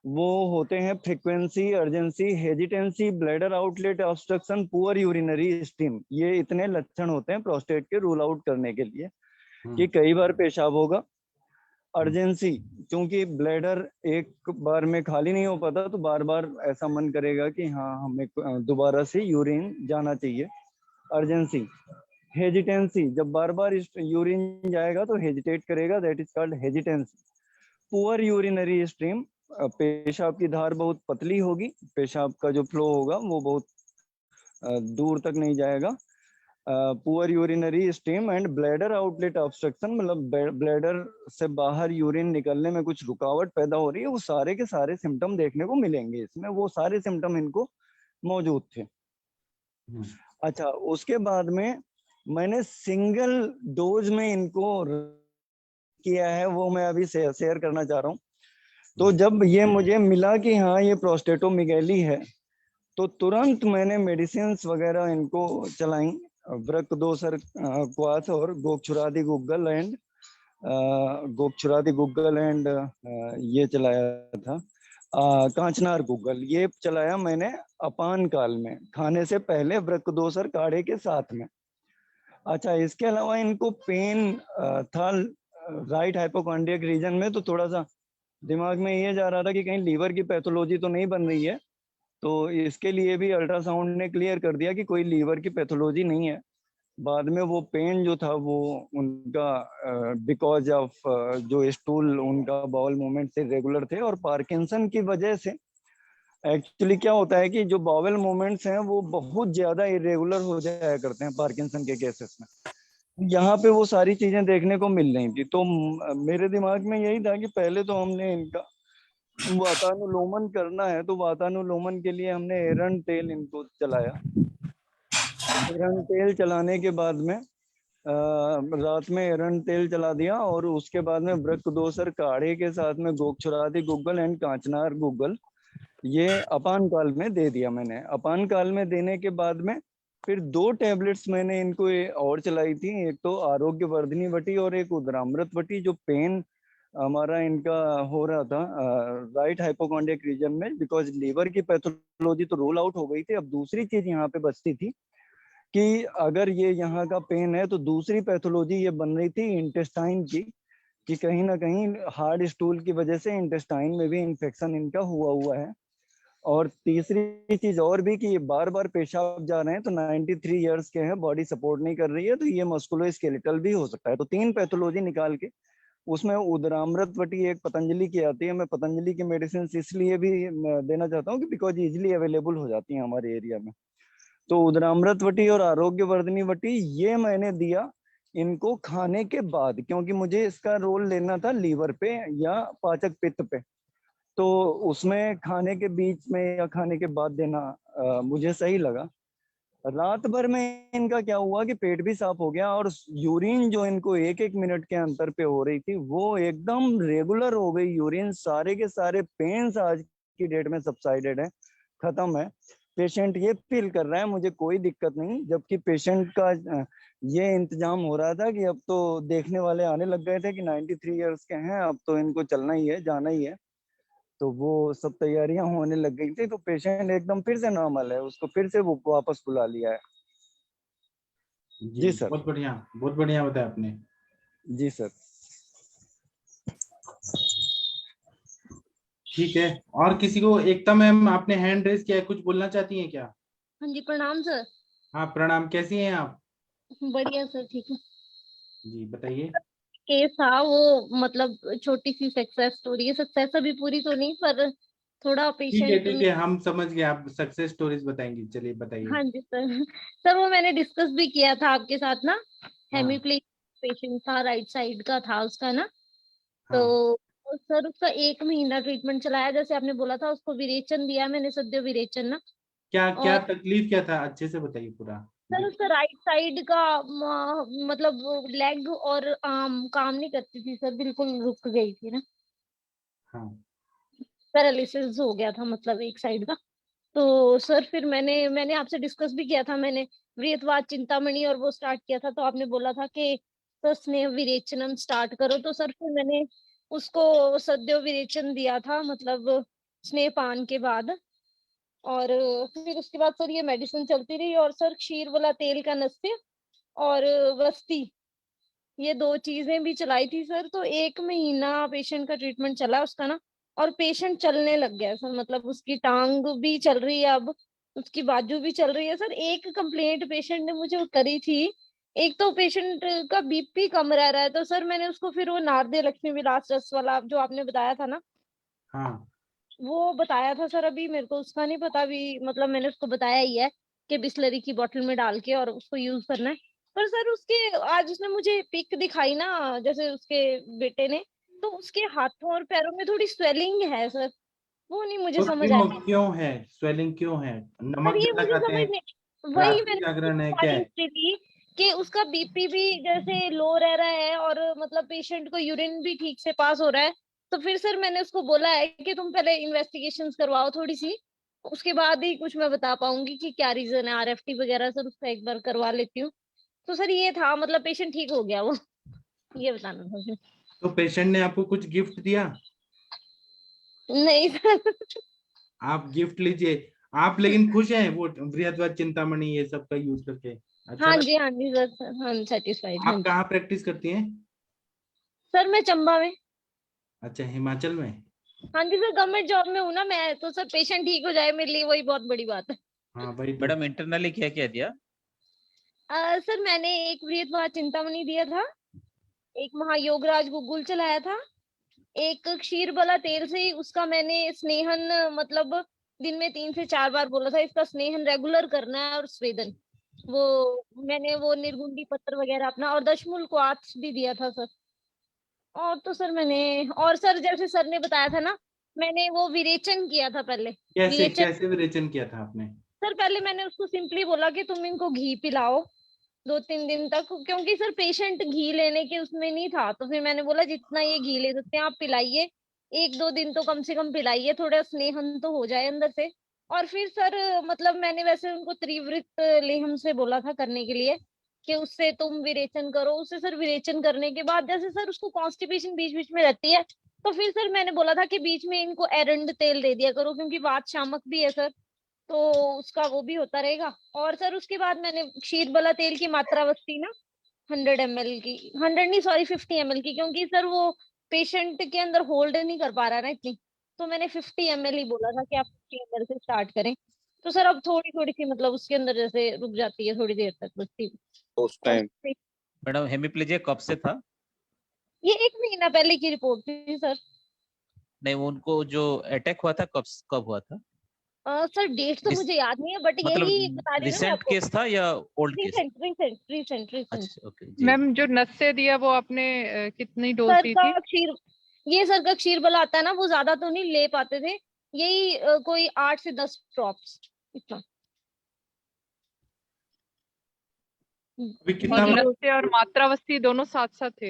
वो होते हैं frequency, urgency, hesitancy, bladder outlet obstruction, poor urinary steam. ये इतने लक्षण होते हैं प्रोस्टेट के रूल आउट करने के लिए कि कई बार पेशाब होगा। अर्जेंसी, क्योंकि ब्लैडर एक बार में खाली नहीं हो पाता, तो बार बार ऐसा मन करेगा कि हाँ, हमें दोबारा से यूरिन जाना चाहिए, अर्जेंसी। हेजिटेंसी, जब बार बार यूरिन जाएगा तो हेजिटेट करेगा, that is called hesitancy. Poor urinary stream, पेशाब की धार बहुत पतली होगी, पेशाब का जो फ्लो होगा वो बहुत दूर तक नहीं जाएगा। Poor urinary stream and bladder outlet obstruction, मतलब ब्लैडर से बाहर यूरिन निकलने में कुछ रुकावट पैदा हो रही है। वो सारे के सारे सिम्टम देखने को मिलेंगे इसमें, वो सारे सिम्टम इनको मौजूद थे। अच्छा, उसके बाद में मैंने सिंगल डोज में इनको किया है, वो मैं अभी शेयर करना चाह रहा हूँ। तो जब ये मुझे मिला कि हाँ, ये प्रोस्टेटोमेगाली है, तो तुरंत मैंने मेडिसिन वगैरह इनको चलाई, व्रकदोसर क्वाथ और गोक्षुरादि गुग्गल एंड ये चलाया था कांचनार गुग्गल, ये चलाया मैंने अपान काल में, खाने से पहले व्रकदोसर काढ़े के साथ में। अच्छा, इसके अलावा इनको पेन था राइट हाइपोकॉन्ड्रियक रीजन में, तो थोड़ा सा दिमाग में ये जा रहा था कि कहीं लीवर की पैथोलॉजी तो नहीं बन रही है। तो इसके लिए भी अल्ट्रासाउंड ने क्लियर कर दिया कि कोई लीवर की पैथोलॉजी नहीं है। बाद में वो पेन जो था वो उनका बिकॉज ऑफ जो स्टूल उनका बाउल मूवमेंट से रेगुलर थे, और पार्किंसन की वजह से एक्चुअली क्या होता है कि जो बाउल मूवमेंट्स हैं वो बहुत ज्यादा इरेगुलर हो जाया करते हैं पार्किंसन के केसेस में। यहाँ पे वो सारी चीजें देखने को मिल रही थी। तो मेरे दिमाग में यही था कि पहले तो हमने इनका वातानुलोमन करना है, तो वातानुलोमन के लिए हमने एरन तेल इनको चलाया। एरन तेल चलाने के बाद में रात में एरन तेल चला दिया, और उसके बाद में व्रकदोसर काढ़े के साथ में गोक्षुरादि गुग्गल एंड कांचनार गुग्गल ये अपान काल में दे दिया मैंने। अपान काल में देने के बाद में फिर 2 टैबलेट्स मैंने इनको और चलाई थी, एक तो आरोग्य वर्धिनी वटी और एक उद्रामृत वटी। जो पेन हमारा इनका हो रहा था राइट हाइपोकॉन्ड्रियक रीजन में, बिकॉज लीवर की पैथोलॉजी तो रूल आउट हो गई थी। अब दूसरी चीज यहाँ पे बचती थी कि अगर ये यहाँ का पेन है तो दूसरी पैथोलॉजी ये बन रही थी इंटेस्टाइन की, कि कहीं ना कहीं हार्ड स्टूल की वजह से इंटेस्टाइन में भी इन्फेक्शन इनका हुआ है। और तीसरी चीज और भी कि ये बार बार पेशाब जा रहे हैं, तो 93 इयर्स के हैं, बॉडी सपोर्ट नहीं कर रही है, तो ये मस्कुलोस्केलेटल भी हो सकता है। तो 3 पैथोलॉजी निकाल के उसमें उद्रामृत वटी एक पतंजलि की आती है। मैं पतंजलि की मेडिसिन इसलिए भी देना चाहता हूँ कि बिकॉज इजिली अवेलेबल हो जाती है हमारे एरिया में। तो उद्रामृत वटी और आरोग्य वर्धिनी वटी ये मैंने दिया इनको खाने के बाद, क्योंकि मुझे इसका रोल लेना था लीवर पे या पाचक पित्त पे। तो उसमें खाने के बीच में या खाने के बाद देना मुझे सही लगा। रात भर में इनका क्या हुआ कि पेट भी साफ हो गया, और यूरिन जो इनको 1-1 मिनट के अंतर पे हो रही थी वो एकदम रेगुलर हो गई यूरिन। सारे के सारे पेन्स आज की डेट में सबसाइडेड है, खत्म है। पेशेंट ये फील कर रहा है मुझे कोई दिक्कत नहीं, जबकि पेशेंट का ये इंतजाम हो रहा था कि अब तो देखने वाले आने लग गए थे कि 93 इयर्स के हैं, अब तो इनको चलना ही है, जाना ही है। तो वो सब तैयारियां होने लग गई थी। तो पेशेंट एकदम फिर से नॉर्मल है, उसको फिर से वो वापस बुला लिया है। जी सर, बहुत बढ़िया बताया आपने। जी सर, ठीक है। और किसी को? एकता मैम, आपने हैंड रेज किया है, कुछ बोलना चाहती हैं क्या? हाँ जी, प्रणाम सर। हाँ प्रणाम, कैसी हैं आप? बढ़िया सर, ठीक है। जी बताइए। केस था वो, मतलब छोटी सी सक्सेस स्टोरी है, सक्सेस अभी पूरी तो नहीं पर थोड़ा पेशेंट। ठीक है, हम समझ गए, आप सक्सेस स्टोरीज बताएंगी, चलिए बताइए। हाँ जी सर। सर वो मैंने डिस्कस भी किया था आपके साथ ना, हाँ हेमीप्लेजिया पेशेंट था, राइट साइड का था उसका ना। हाँ तो सर उसका 1 महीना ट्रीटमेंट चलाया, जैसे आपने बोला था, उसको विरेचन दिया मैंने, सद्य विरेचन ना। क्या क्या और तकलीफ क्या था, अच्छे से बताइए पूरा। सर उसका राइट साइड का मतलब लेग और आर्म काम नहीं करती थी सर, बिल्कुल रुक गई थी ना, हाँ पैरालिसिस हो गया था मतलब एक साइड का। तो सर फिर मैंने आपसे डिस्कस भी किया था, मैंने वृहतवाद चिंतामणि और वो स्टार्ट किया था, तो आपने बोला था कि सर स्नेह विरेचनम स्टार्ट करो। तो सर फिर मैंने उसको सद्यो विरेचन दिया था, मतलब स्नेह पान के बाद। और फिर उसके बाद सर ये मेडिसिन चलती रही, और सर क्षीर वाला तेल का नस्य और वस्ती, ये 2 चीजें भी चलाई थी सर। तो 1 महीना पेशेंट का ट्रीटमेंट चला उसका ना, और पेशेंट चलने लग गया सर, मतलब उसकी टांग भी चल रही है अब, उसकी बाजू भी चल रही है सर। एक कंप्लेंट पेशेंट ने मुझे करी थी, एक तो पेशेंट का बीपी कम रह रहा है, तो सर मैंने उसको फिर वो नारदे लक्ष्मी विलास रस वाला जो आपने बताया था ना, हाँ वो बताया था सर। अभी मेरे को उसका नहीं पता भी, मतलब मैंने उसको बताया ही है कि बिस्लरी की बोतल में डाल के और उसको यूज करना है। पर सर उसके आज उसने मुझे पिक दिखाई ना, जैसे उसके बेटे ने, तो उसके हाथों और पैरों में थोड़ी स्वेलिंग है सर, वो नहीं मुझे तो समझ क्यों आया। क्यों है स्वेलिंग, क्यों है? पर नमक ये ज्यादा मुझे खाते समझ हैं, नहीं, रात वही में मैंने जागरण है, क्या स्टार्टिंग है? से थी कि उसका बीपी भी जैसे लो रह रहा है, और मतलब पेशेंट को यूरिन भी ठीक से पास हो रहा है। तो फिर सर मैंने उसको बोला है कि तुम पहले इन्वेस्टिगेशंस करवाओ थोड़ी सी, उसके बाद ही कुछ मैं बता पाऊंगी कि क्या रीजन है। आरएफटी वगैरह सर उसका एक बार करवा लेती हूँ। तो सर ये था, मतलब पेशेंट ठीक हो गया वो, ये बताना था मुझे। तो पेशेंट ने आपको कुछ गिफ्ट दिया? नहीं सर। आप गिफ्ट लीजिए। आप लेकिन खुश हैं वो बृहद्वार चिंतामणि ये सब का यूज करके? अच्छा हाँ लगा। जी, हाँ जी सर, हाँ सेटिस्फाइड, हाँ आप जी। कहाँ प्रैक्टिस करती हैं? सर मैं चंबा में। अच्छा, हिमाचल में। हाँ जी सर, गवर्नमेंट जॉब में हूँ ना मैं, तो सर पेशेंट ठीक हो जाए मेरे लिए वही बहुत बड़ी बात है। हाँ वही तो। मैडम इंटरनली क्या क्या दिया? सर मैंने एक वृहतवाद चिंतामणि दिया था, एक महायोगराज गुगुल चलाया था, एक क्षीर बला तेल से ही उसका मैंने स्नेहन, मतलब दिन में 3 से 4 बार बोला था इसका स्नेहन रेगुलर करना है, और स्वेदन वो मैंने वो निर्गुंडी पत्र वगैरह अपना, और दशमूल क्वार्ट्ज भी दिया था सर। और तो सर मैंने, और सर जैसे सर ने बताया था ना, मैंने वो विरेचन किया था पहले। कैसे विरेचन कैसे विरेचन किया था आपने? सर पहले मैंने उसको सिंपली बोला कि तुम इनको घी पिलाओ 2-3 दिन तक, क्योंकि सर पेशेंट घी लेने के उसमें नहीं था, तो फिर मैंने बोला जितना ये घी ले सकते हैं आप पिलाइए, 1-2 दिन तो कम से कम पिलाइए, थोड़ा स्नेहन तो हो जाए अंदर से। और फिर सर मतलब मैंने वैसे उनको त्रिवृत लेहम से बोला था करने के लिए, कि उससे तुम विरेचन करो। उससे सर विरेचन करने के बाद जैसे सर उसको कॉन्स्टिपेशन बीच बीच में रहती है, तो फिर सर मैंने बोला था कि बीच में इनको एरंड तेल दे दिया करो, क्योंकि वात शामक भी है सर, तो उसका वो भी होता रहेगा। और सर उसके बाद मैंने क्षीर बला तेल की मात्रा बस्ती ना 100 ml की, 100 नहीं सॉरी 50 ml की, क्योंकि सर वो पेशेंट के अंदर होल्ड नहीं कर पा रहा ना इतनी, तो मैंने 50 ml ही बोला था कि आप 50 ml से स्टार्ट करें। तो सर अब थोड़ी थोड़ी सी मतलब उसके अंदर जैसे रुक जाती है थोड़ी देर तक बस्ती। उस और टाइम मैडम हेमीप्लेजिया कब से था? ये 1 महीना पहले की रिपोर्ट थी सर। नहीं, उनको जो अटैक हुआ था कब कब हुआ था? सर डेट तो मुझे याद नहीं है, बट यही मतलब बता रही हूँ ना मैं रिसेंट आपको। केस था या old case? Recent recent recent recent. अच्छा ओके जी। मैम जो नस्से दिया वो आपने कितनी डोज सर दी का थी? क्षीर, ये सर का क्षीर बला आता है ना, वो ज्यादा तो नहीं ले पाते थे, यही कोई 8 से 10 ड्रॉप्स इतना। अभी कितना और बड़ा? नस्से और मात्रावस्ती दोनों साथ साथ थे?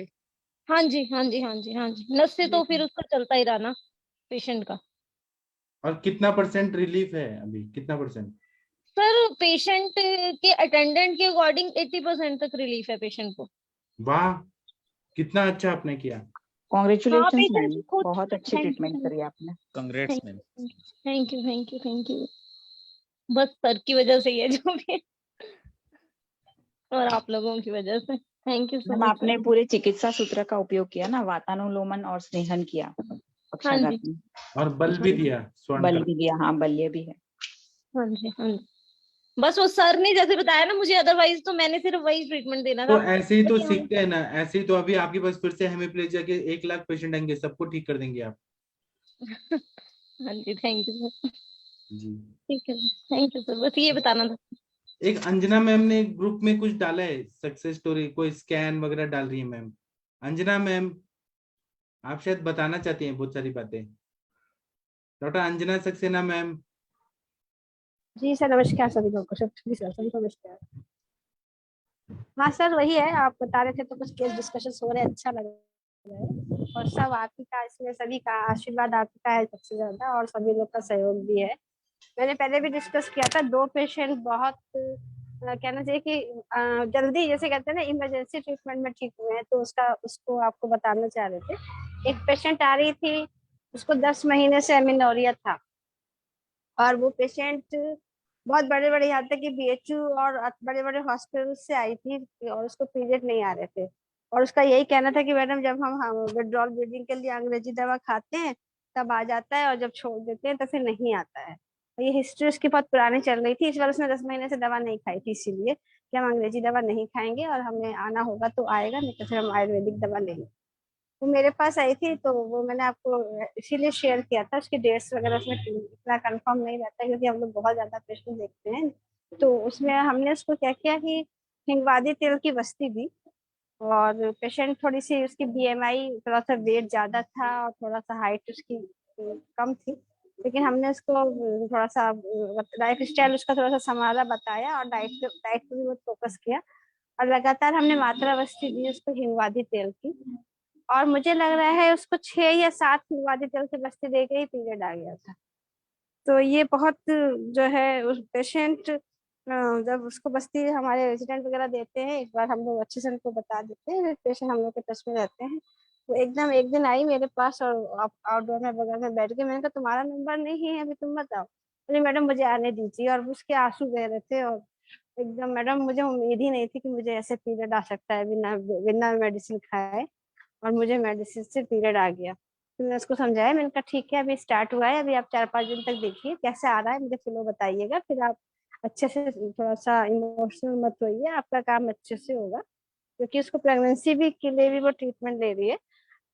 हाँ जी, हाँ जी, हाँ जी, हाँ जी, नस से तो फिर उसका चलता ही रहा ना पेशेंट का। और कितना परसेंट रिलीफ है अभी, कितना परसेंट? सर पेशेंट के अटेंडेंट के अकॉर्डिंग 80% तक रिलीफ है पेशेंट को। वाह, कितना अच्छा आपने किया। हाँ कॉन्ग्रेचुलेशन पेशेंट मैम, खुद। बहुत अच्छी थैंक ट्रीटमेंट यू, करी आपने। Congrats ma'am. Thank you, thank you, thank you. बस सर की वजह से ही है जो भी है, और आप लोगों की वजह से। Thank you so ma'am much sir. आपने पूरे चिकित्सा सूत्र का उपयोग किया ना, वातानुलोमन और स्नेहन किया हाँ पक्षाघात जी, में। और बल भी दिया, स्वर्ण बल का। भी दिया, हाँ बल्य भी है। हाँ जी, हाँ जी। बस वो सर ने जैसे बताया ना मुझे, अदरवाइज तो मैंने सिर्फ वही ट्रीटमेंट देना तो था। ऐसे ही तो लेकिन हम- सीखते हैं ना, ऐसे ही तो अभी आपके पास फिर से हेमिप्लेजिया के 1 लाख पेशेंट आएंगे, सबको ठीक कर देंगे आप। हाँ जी, थैंक यू सर। जी ठीक है, थैंक यू सर, बस ये बताना था। एक अंजना मैम ने ग्रुप में कुछ डाला है सक्सेस स्टोरी, कोई स्कैन वगैरह डाल रही है मैम। अंजना मैम आप शायद बताना चाहती हैं बहुत सारी बातें। Doctor Anjana Saxena ma'am. जी सर, नमस्कार सभी लोगों को। जी सर, सभी को नमस्कार। हाँ सर, वही है, आप बता रहे थे तो कुछ केस डिस्कशन हो रहे हैं, अच्छा लग रहा है। और सब आप ही का, इसमें सभी का आशीर्वाद आप ही का है सबसे ज्यादा, और सभी लोग का सहयोग भी है। मैंने पहले भी डिस्कस किया था, 2 पेशेंट बहुत कहना चाहिए कि जल्दी, जैसे कहते हैं ना, इमरजेंसी ट्रीटमेंट में ठीक हुए हैं, तो उसको आपको बताना चाह रहे थे। एक पेशेंट आ रही थी, उसको 10 महीने से एमिनोरिया था, और वो पेशेंट बहुत बड़े बड़े, यहाँ तक कि BHU और बड़े बड़े हॉस्पिटल से आई थी, और उसको पीरियड नहीं आ रहे थे। और उसका यही कहना था कि मैडम जब हम विड्रॉल ब्लीडिंग के लिए अंग्रेजी दवा खाते हैं तब आ जाता है, और जब छोड़ देते हैं तो फिर नहीं आता है। और ये हिस्ट्री उसकी बहुत पुरानी चल रही थी, इस बार उसने 10 महीने से दवा नहीं खाई थी, इसीलिए कि हम अंग्रेजी दवा नहीं खाएंगे, और हमें आना होगा तो आएगा, नहीं तो फिर हम आयुर्वेदिक दवा लेंगे। वो मेरे पास आई थी, तो वो मैंने आपको इसीलिए शेयर किया था। उसकी डेट्स वगैरह उसमें इतना कंफर्म नहीं रहता, क्योंकि हम लोग बहुत ज्यादा पेशेंट देखते हैं। तो उसमें हमने उसको क्या किया कि हिंगवादी तेल की बस्ती दी, और पेशेंट थोड़ी सी उसकी BMI, थोड़ा सा वेट ज्यादा था, और थोड़ा सा हाइट उसकी कम थी, लेकिन हमने उसको थोड़ा सा लाइफ स्टाइल उसका थोड़ा सा संभाला, बताया, और डाइट पे भी बहुत फोकस किया, और लगातार हमने मात्रा बस्ती दी उसको हिंगवादी तेल की। और मुझे लग रहा है उसको 6 या 7 हिंगवादी तेल की बस्ती दे के ही पीरियड आ गया था। तो ये बहुत जो है, उस पेशेंट जब उसको बस्ती हमारे रेजिडेंट वगैरह देते हैं, एक बार हम लोग अच्छे से उनको बता देते हैं, पेशेंट हम लोग के टच में रहते हैं। वो एकदम एक दिन आई मेरे पास, और आउटडोर में बगल में बैठ के, मैंने कहा तुम्हारा नंबर नहीं है अभी, तुम बताओ। बोले मैडम मुझे आने दीजिए, और उसके आंसू बह रहे थे, और एकदम मैडम मुझे उम्मीद ही नहीं थी कि मुझे ऐसे पीरियड आ सकता है बिना बिना मेडिसिन खाए, और मुझे मेडिसिन से पीरियड आ गया। तो मैंने उसको समझाया, मैंने कहा ठीक है अभी स्टार्ट हुआ है, अभी आप 4-5 दिन तक देखिए कैसे आ रहा है, मुझे फ्लो बताइएगा, फिर आप अच्छे से, थोड़ा सा इमोशनल मत होइए, आपका काम अच्छे से होगा, क्योंकि उसको प्रेगनेंसी भी के लिए भी वो ट्रीटमेंट ले रही है।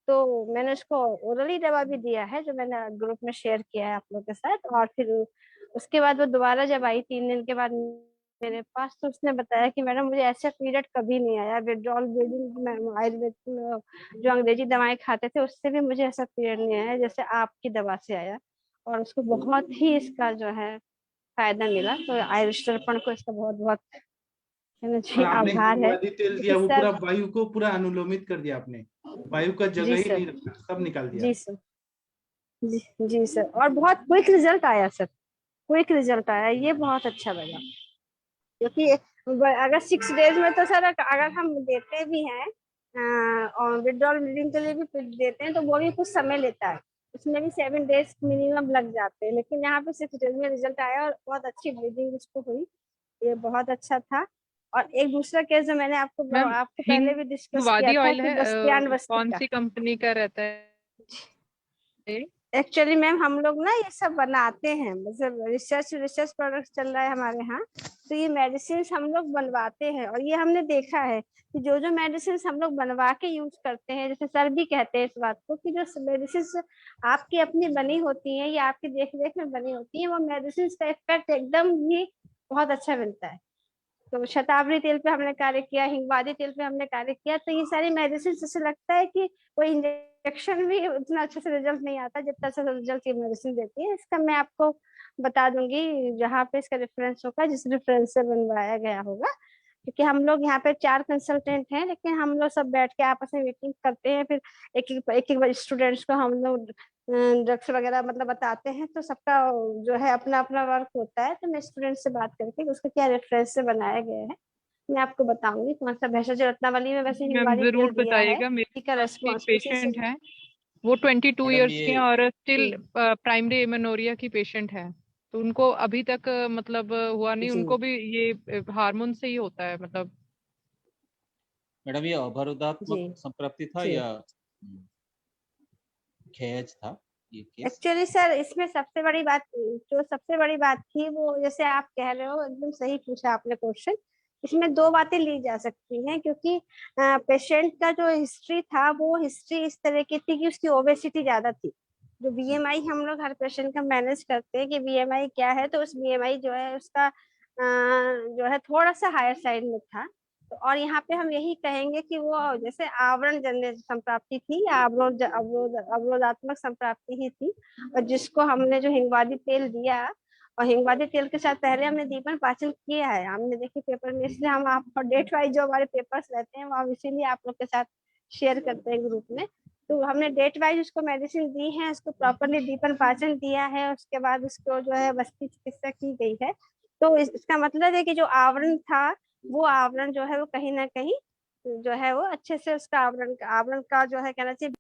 तो मैंने उसको ओरली दवा भी दिया है, जो मैंने ग्रुप में शेयर किया है आप लोग के साथ। और फिर उसके बाद वो दोबारा जब आई 3 दिन के बाद मेरे पास, तो उसने बताया कि मैडम मुझे ऐसा पीरियड कभी नहीं आया, विड्रॉल ब्लीडिंग में आयुर्वेद में जो अंग्रेजी दवाएं खाते थे उससे भी मुझे ऐसा पीरियड नहीं आया जैसे आपकी दवा से आया। और उसको बहुत ही इसका जो है फायदा मिला। तो आयुष दर्पण को इसका बहुत बहुत कहना और चाहिए आपने आभार है, हिंगवादी तेल क्योंकि दिया, वो पूरा सर, वायु को पूरा अनुलोमित कर दिया आपने, वायु का जगह जी ही सर, नहीं रखा, सब निकाल दिया। जी सर, जी सर, और बहुत क्विक रिजल्ट आया सर, क्विक रिजल्ट आया, ये बहुत अच्छा लगा। क्योंकि अगर 6 डेज में तो सर, अगर हम देते भी हैं और विड्रॉल ब्लीडिंग के लिए भी देते हैं, तो वो भी कुछ समय लेता है, उसमें भी 7 डेज मिनिमम लग जाते हैं, लेकिन यहाँ पे 6 डेज में रिजल्ट आया, और बहुत अच्छी ब्लीडिंग उसको हुई, ये बहुत अच्छा था। और एक दूसरा केस जो मैंने आपको आपको पहले भी डिस्कस किया हिंगवादी था ऑयल कि है, बस्तियान बस्ती कौन का, सी कंपनी का रहता है? एक्चुअली मैम हम लोग ना ये सब बनाते हैं, मतलब रिसर्च प्रोडक्ट चल रहा है हमारे यहाँ, तो ये मेडिसिन हम लोग बनवाते हैं। और ये हमने देखा है कि जो जो मेडिसिन हम लोग बनवा के यूज करते हैं, जैसे सर भी कहते हैं इस बात को कि जो मेडिसिन आपकी अपनी बनी होती है या आपकी देख रेख में बनी होती है, वो मेडिसिन का इफेक्ट एकदम ही बहुत अच्छा मिलता है। तो शतावरी तेल पे हमने कार्य किया, हिंगवादी तेल पे हमने कार्य किया, तो ये सारी मेडिसिन जैसे लगता है कि कोई इंजेक्शन भी उतना अच्छे से रिजल्ट नहीं आता जितना अच्छा रिजल्ट ये मेडिसिन देती है। इसका मैं आपको बता दूंगी जहाँ पे इसका रेफरेंस होगा, जिस रेफरेंस से बनवाया गया होगा, क्योंकि हम लोग यहाँ पे 4 कंसल्टेंट हैं, लेकिन हम लोग सब बैठ के आपस में मीटिंग करते हैं, फिर एक एक स्टूडेंट्स को हम लोग ड्रग्स वगैरह मतलब बताते हैं, तो सबका जो है अपना अपना वर्क होता है। तो मैं स्टूडेंट से बात करके उसका क्या रेफरेंस से बनाया गया है मैं आपको बताऊंगी कौन सा। भेषज रत्नावली में वैसे मैम हिंगवादी तेल जरूर दिया है, बताइएगा। मेरे का पास एक रेस्पॉन्स उसी से। पेशेंट है, वो 22 मैडम इयर्स के हैं ये और स्टिल प्राइमरी एमेनोरिया की पेशेंट है। तो उनको अभी तक मतलब हुआ नहीं, जी उनको भी ये हार्मोन से ही होता है मतलब। मैडम ये जी अवरोधात्मक संतृप्ति था जी या खेज था? ये केस? एक्चुअली सर इसमें सबसे बड़ी बात थी वो, जैसे आप कह रहे हो एकदम सही पूछा आपने क्वेश्चन। इसमें दो बातें ली जा सकती हैं, क्योंकि पेशेंट का जो हिस्ट्री था वो हिस्ट्री इस तरह की थी कि उसकी ओबेसिटी ज्यादा थी। जो बीएमआई हम लोग हर पेशेंट का मैनेज करते हैं कि बीएमआई क्या है, तो उस बीएमआई जो है उसका जो है थोड़ा सा हायर साइड में था। तो और यहाँ पे हम यही कहेंगे कि वो जैसे आवरण जन्य संप्राप्ति थी, अवरोधात्मक संप्राप्ति ही थी। और जिसको हमने जो हिंगवादी तेल दिया, और हिंगवादी तेल के साथ पहले हमने दीपन पाचन किया है, हमने देखिए पेपर में, इसलिए हम आप डेट वाइज जो हमारे पेपर्स रहते हैं वो हम इसीलिए आप लोग के साथ शेयर करते हैं ग्रुप में। तो हमने डेट वाइज उसको मेडिसिन दी है, उसको प्रॉपरली दीपन पाचन दिया है, उसके बाद उसको जो है बस्ती चिकित्सा की गई है। तो इसका मतलब है कि जो आवरण था वो आवरण जो है वो कहीं ना कहीं जो है वो अच्छे से उसका आवरण का जो है कहना चाहिए।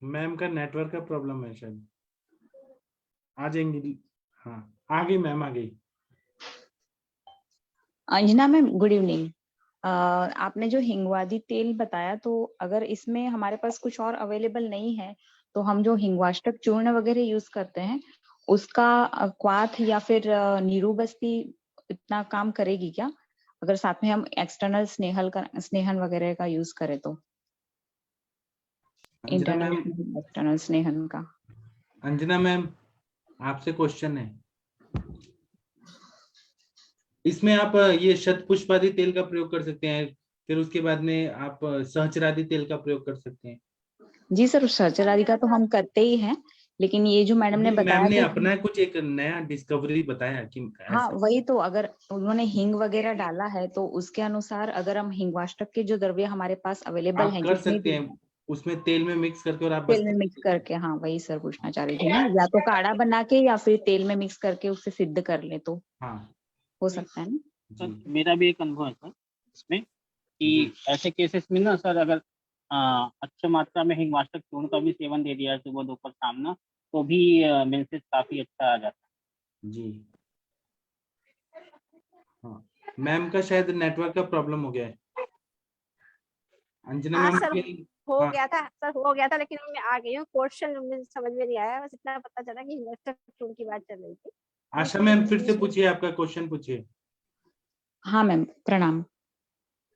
मैम का नेटवर्क का प्रॉब्लम है शायद, आ जाएंगी। हाँ आ गई मैम, आ गई। Anjana ma'am good evening. आपने जो हिंगवादी तेल बताया, तो अगर इसमें हमारे पास कुछ और अवेलेबल नहीं है तो हम जो हिंगवाष्टक चूर्ण वगैरह यूज करते हैं उसका क्वाथ या फिर नीरू बस्ती इतना काम करेगी क्या, अगर साथ में हम एक्सटर्नल स्नेहन वगैरह का यूज करें तो? इंटरनल एक्सटर्नल स्नेहन का। अंजना मैम आपसे क्वेश्चन है, इसमें आप ये शतपुष्पादि तेल का प्रयोग कर सकते हैं, फिर उसके बाद में आप सहचरादि तेल का प्रयोग कर सकते हैं। जी सर, सहचरादि का तो हम करते ही हैं, लेकिन ये जो मैडम ने बताया, मैम ने अपना कुछ एक नया डिस्कवरी बताया कि हाँ वही तो, अगर उन्होंने हिंग वगैरह डाला है तो उसके अनुसार अगर हम हिंगवाष्टक के जो द्रव्य हमारे पास अवेलेबल हैं, कर सकते हैं उसमें तेल में मिक्स करके, और आप तेल में मिक्स करके, हाँ वही सर पूछना चाह रही थी ना, या तो काढ़ा बना के या फिर तेल में मिक्स करके उससे सिद्ध कर ले तो हो सकता है ना। सर मेरा भी एक अनुभव है सर इसमें कि ऐसे केसेस में ना सर, अगर अच्छी मात्रा में हिंगवाष्टक चूर्ण का भी सेवन दे दिया है सुबह दोपहर शाम ना, तो भी मेंसेस काफी अच्छा आ जाता है। जी हाँ, मैम का शायद नेटवर्क का प्रॉब्लम हो गया है। अंजना हाँ मैम सर हो गया था, लेकिन मैं आ गई हूँ। क्वेश्चन मुझे समझ में नहीं आया, बस इतना पता चला कि हिंगवाष्टक चूर्ण की बात चल रही थी। आशा मैम फिर से पूछिए, आपका क्वेश्चन पूछिए। हाँ मैम प्रणाम।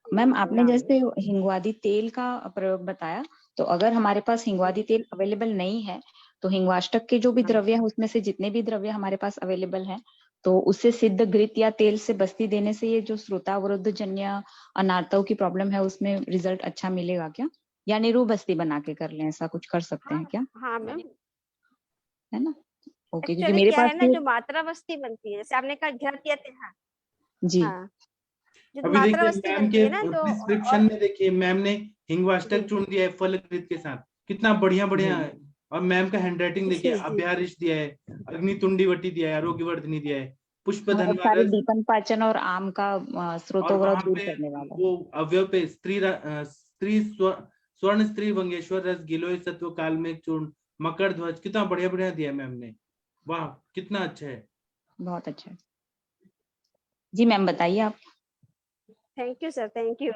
मैम आपने जैसे हिंगवादी तेल का प्रयोग बताया, तो अगर हमारे पास हिंगवादी तेल अवेलेबल नहीं है तो हिंगवाष्टक के जो भी द्रव्य है उसमें से जितने भी द्रव्य हमारे पास अवेलेबल है, तो उससे सिद्ध घृत या तेल से बस्ती देने से ये जो श्रोतावरोध जन्य अनार्थों की प्रॉब्लम है उसमें रिजल्ट अच्छा मिलेगा क्या, या निरू बस्ती बना के कर लें, ऐसा कुछ कर सकते हैं क्या? हाँ मैम, है ना, ओके। क्योंकि एक्चुअली मेरे क्या पास है ना, जो मात्रा बस्ती बनती है, जैसे आपने कहा घृत या तेल, हाँ जी जो अभी मात्रा देखिए बस्ती मैम बनती के है ना, तो प्रिस्क्रिप्शन में देखिए मैम ने हिंगवाष्टक चूर्ण दिया है फलकृत के साथ, कितना बढ़िया बढ़िया है। और मैम का हैंडराइटिंग देखिए, अभ्यारिश दिया है, अग्नितुंडीवटी दिया है, आरोग्यवर्धनी दिया है, पुष्प हाँ, धनवा सारे रस, दीपन पाचन और आम का और स्रोतोवरोध वहां दूर पे करने वाला। वो अवयव पे स्वर्ण स्त्री वंगेश्वर रस गिलोय सत्व काल में चूर्ण मकर ध्वज, कितना बढ़िया बढ़िया दिया मैम ने, वाह कितना अच्छा है। बहुत अच्छा है जी। मैम बताइए आप। Thank you sir, thank you.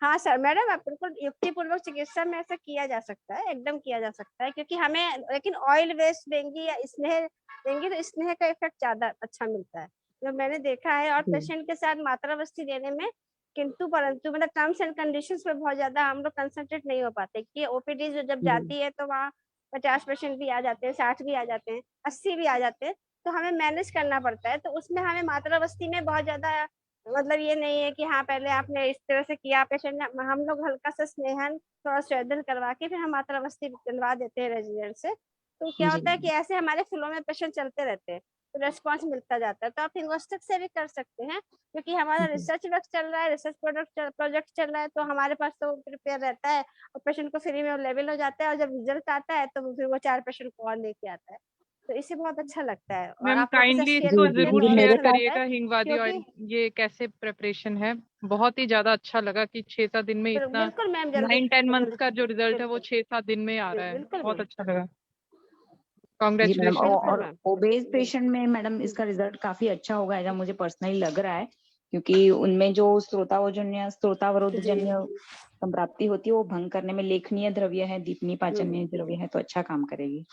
हाँ सर, मैडम आप बिल्कुल युक्तिपूर्वक चिकित्सा में ऐसा किया जा सकता है, एकदम किया जा सकता है, क्योंकि हमें लेकिन ऑयल वेस्ट देंगी या स्नेह देंगी तो स्नेह का इफेक्ट ज्यादा अच्छा मिलता है, जो मैंने देखा है। और पेशेंट के साथ मात्रा बस्ती देने में किंतु परंतु मतलब टर्म्स एंड कंडीशंस पे बहुत ज्यादा हम लोग कंसंट्रेट नहीं हो पाते कि ओपीडी जो जब जाती है तो वहाँ 50 पेशेंट भी आ जाते हैं, 60 भी आ जाते हैं, 80 भी आ जाते हैं, तो हमें मैनेज करना पड़ता है। तो उसमें हमें मात्रा बस्ती में बहुत ज्यादा मतलब ये नहीं है कि हाँ पहले आपने इस तरह से किया पेशेंट, हम लोग हल्का सा स्नेहन थोड़ा स्वेदन करवा के फिर हम मात्रा बस्ती दिलवा देते हैं रेजिडेंट से। तो क्या होता है कि ऐसे हमारे फ्लो में पेशेंट चलते रहते हैं, तो रेस्पॉन्स मिलता जाता है। तो आप हिंगवाष्टक से भी कर सकते हैं, क्योंकि हमारा रिसर्च वर्क चल रहा है, रिसर्च प्रोजेक्ट चल रहा है, तो हमारे पास तो प्रिपेयर रहता है और पेशेंट को फ्री में अवेलेबल हो जाता है, और जब रिजल्ट आता है तो फिर वो 4 पेशेंट को और लेके आता है, तो इससे बहुत अच्छा लगता है। और मैम आप लोग के साथ काइंडली शेयर इसको करके जरूर बहुत शेयर अच्छा लगता करिएगा, है, हिंगवादी ऑयल ये कैसे प्रिपरेशन है। बहुत ही ज्यादा अच्छा लगा कि 6-7 दिन में इतना बिल्कुल मैम, जल्दी 9-10 मंथ का जो रिजल्ट है वो 6-7 दिन में आ रहा है। बहुत अच्छा लगा, जी मैडम। कांग्रेचुलेशन। और ओबेज पेशेंट में मैडम इसका रिजल्ट काफी अच्छा होगा, ऐसा मुझे पर्सनली लग रहा है, क्योंकि उनमें जो स्त्रोतावरोधजन्य संप्राप्ति होती है वो भंग करने में लेखनीय द्रव्य है, दीपनीय पाचनीय द्रव्य है, तो अच्छा काम करेगी।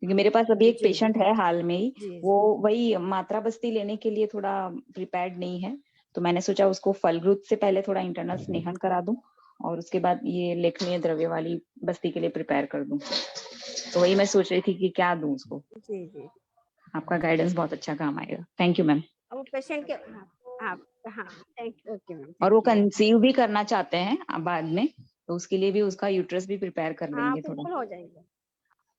क्योंकि मेरे पास अभी एक पेशेंट है हाल में ही, वो वही मात्रा बस्ती लेने के लिए थोड़ा प्रिपेयर्ड नहीं है, तो मैंने सोचा उसको फलग्रुत से पहले थोड़ा इंटरनल स्नेहन करा दूं और उसके बाद ये लेखनीय द्रव्य वाली बस्ती के लिए प्रिपेयर कर दूं। तो वही मैं सोच रही थी कि क्या दूं उसको। जी जी, आपका गाइडेंस बहुत अच्छा काम आएगा। Thank you ma'am. अब पेशेंट के हाँ थैंक यू, ओके मैम। और वो कंसीव भी करना चाहते हैं बाद में, तो उसके लिए भी उसका यूट्रस भी प्रिपेयर कर हाँ देंगे थोड़ा, बिल्कुल हो जाएंगे,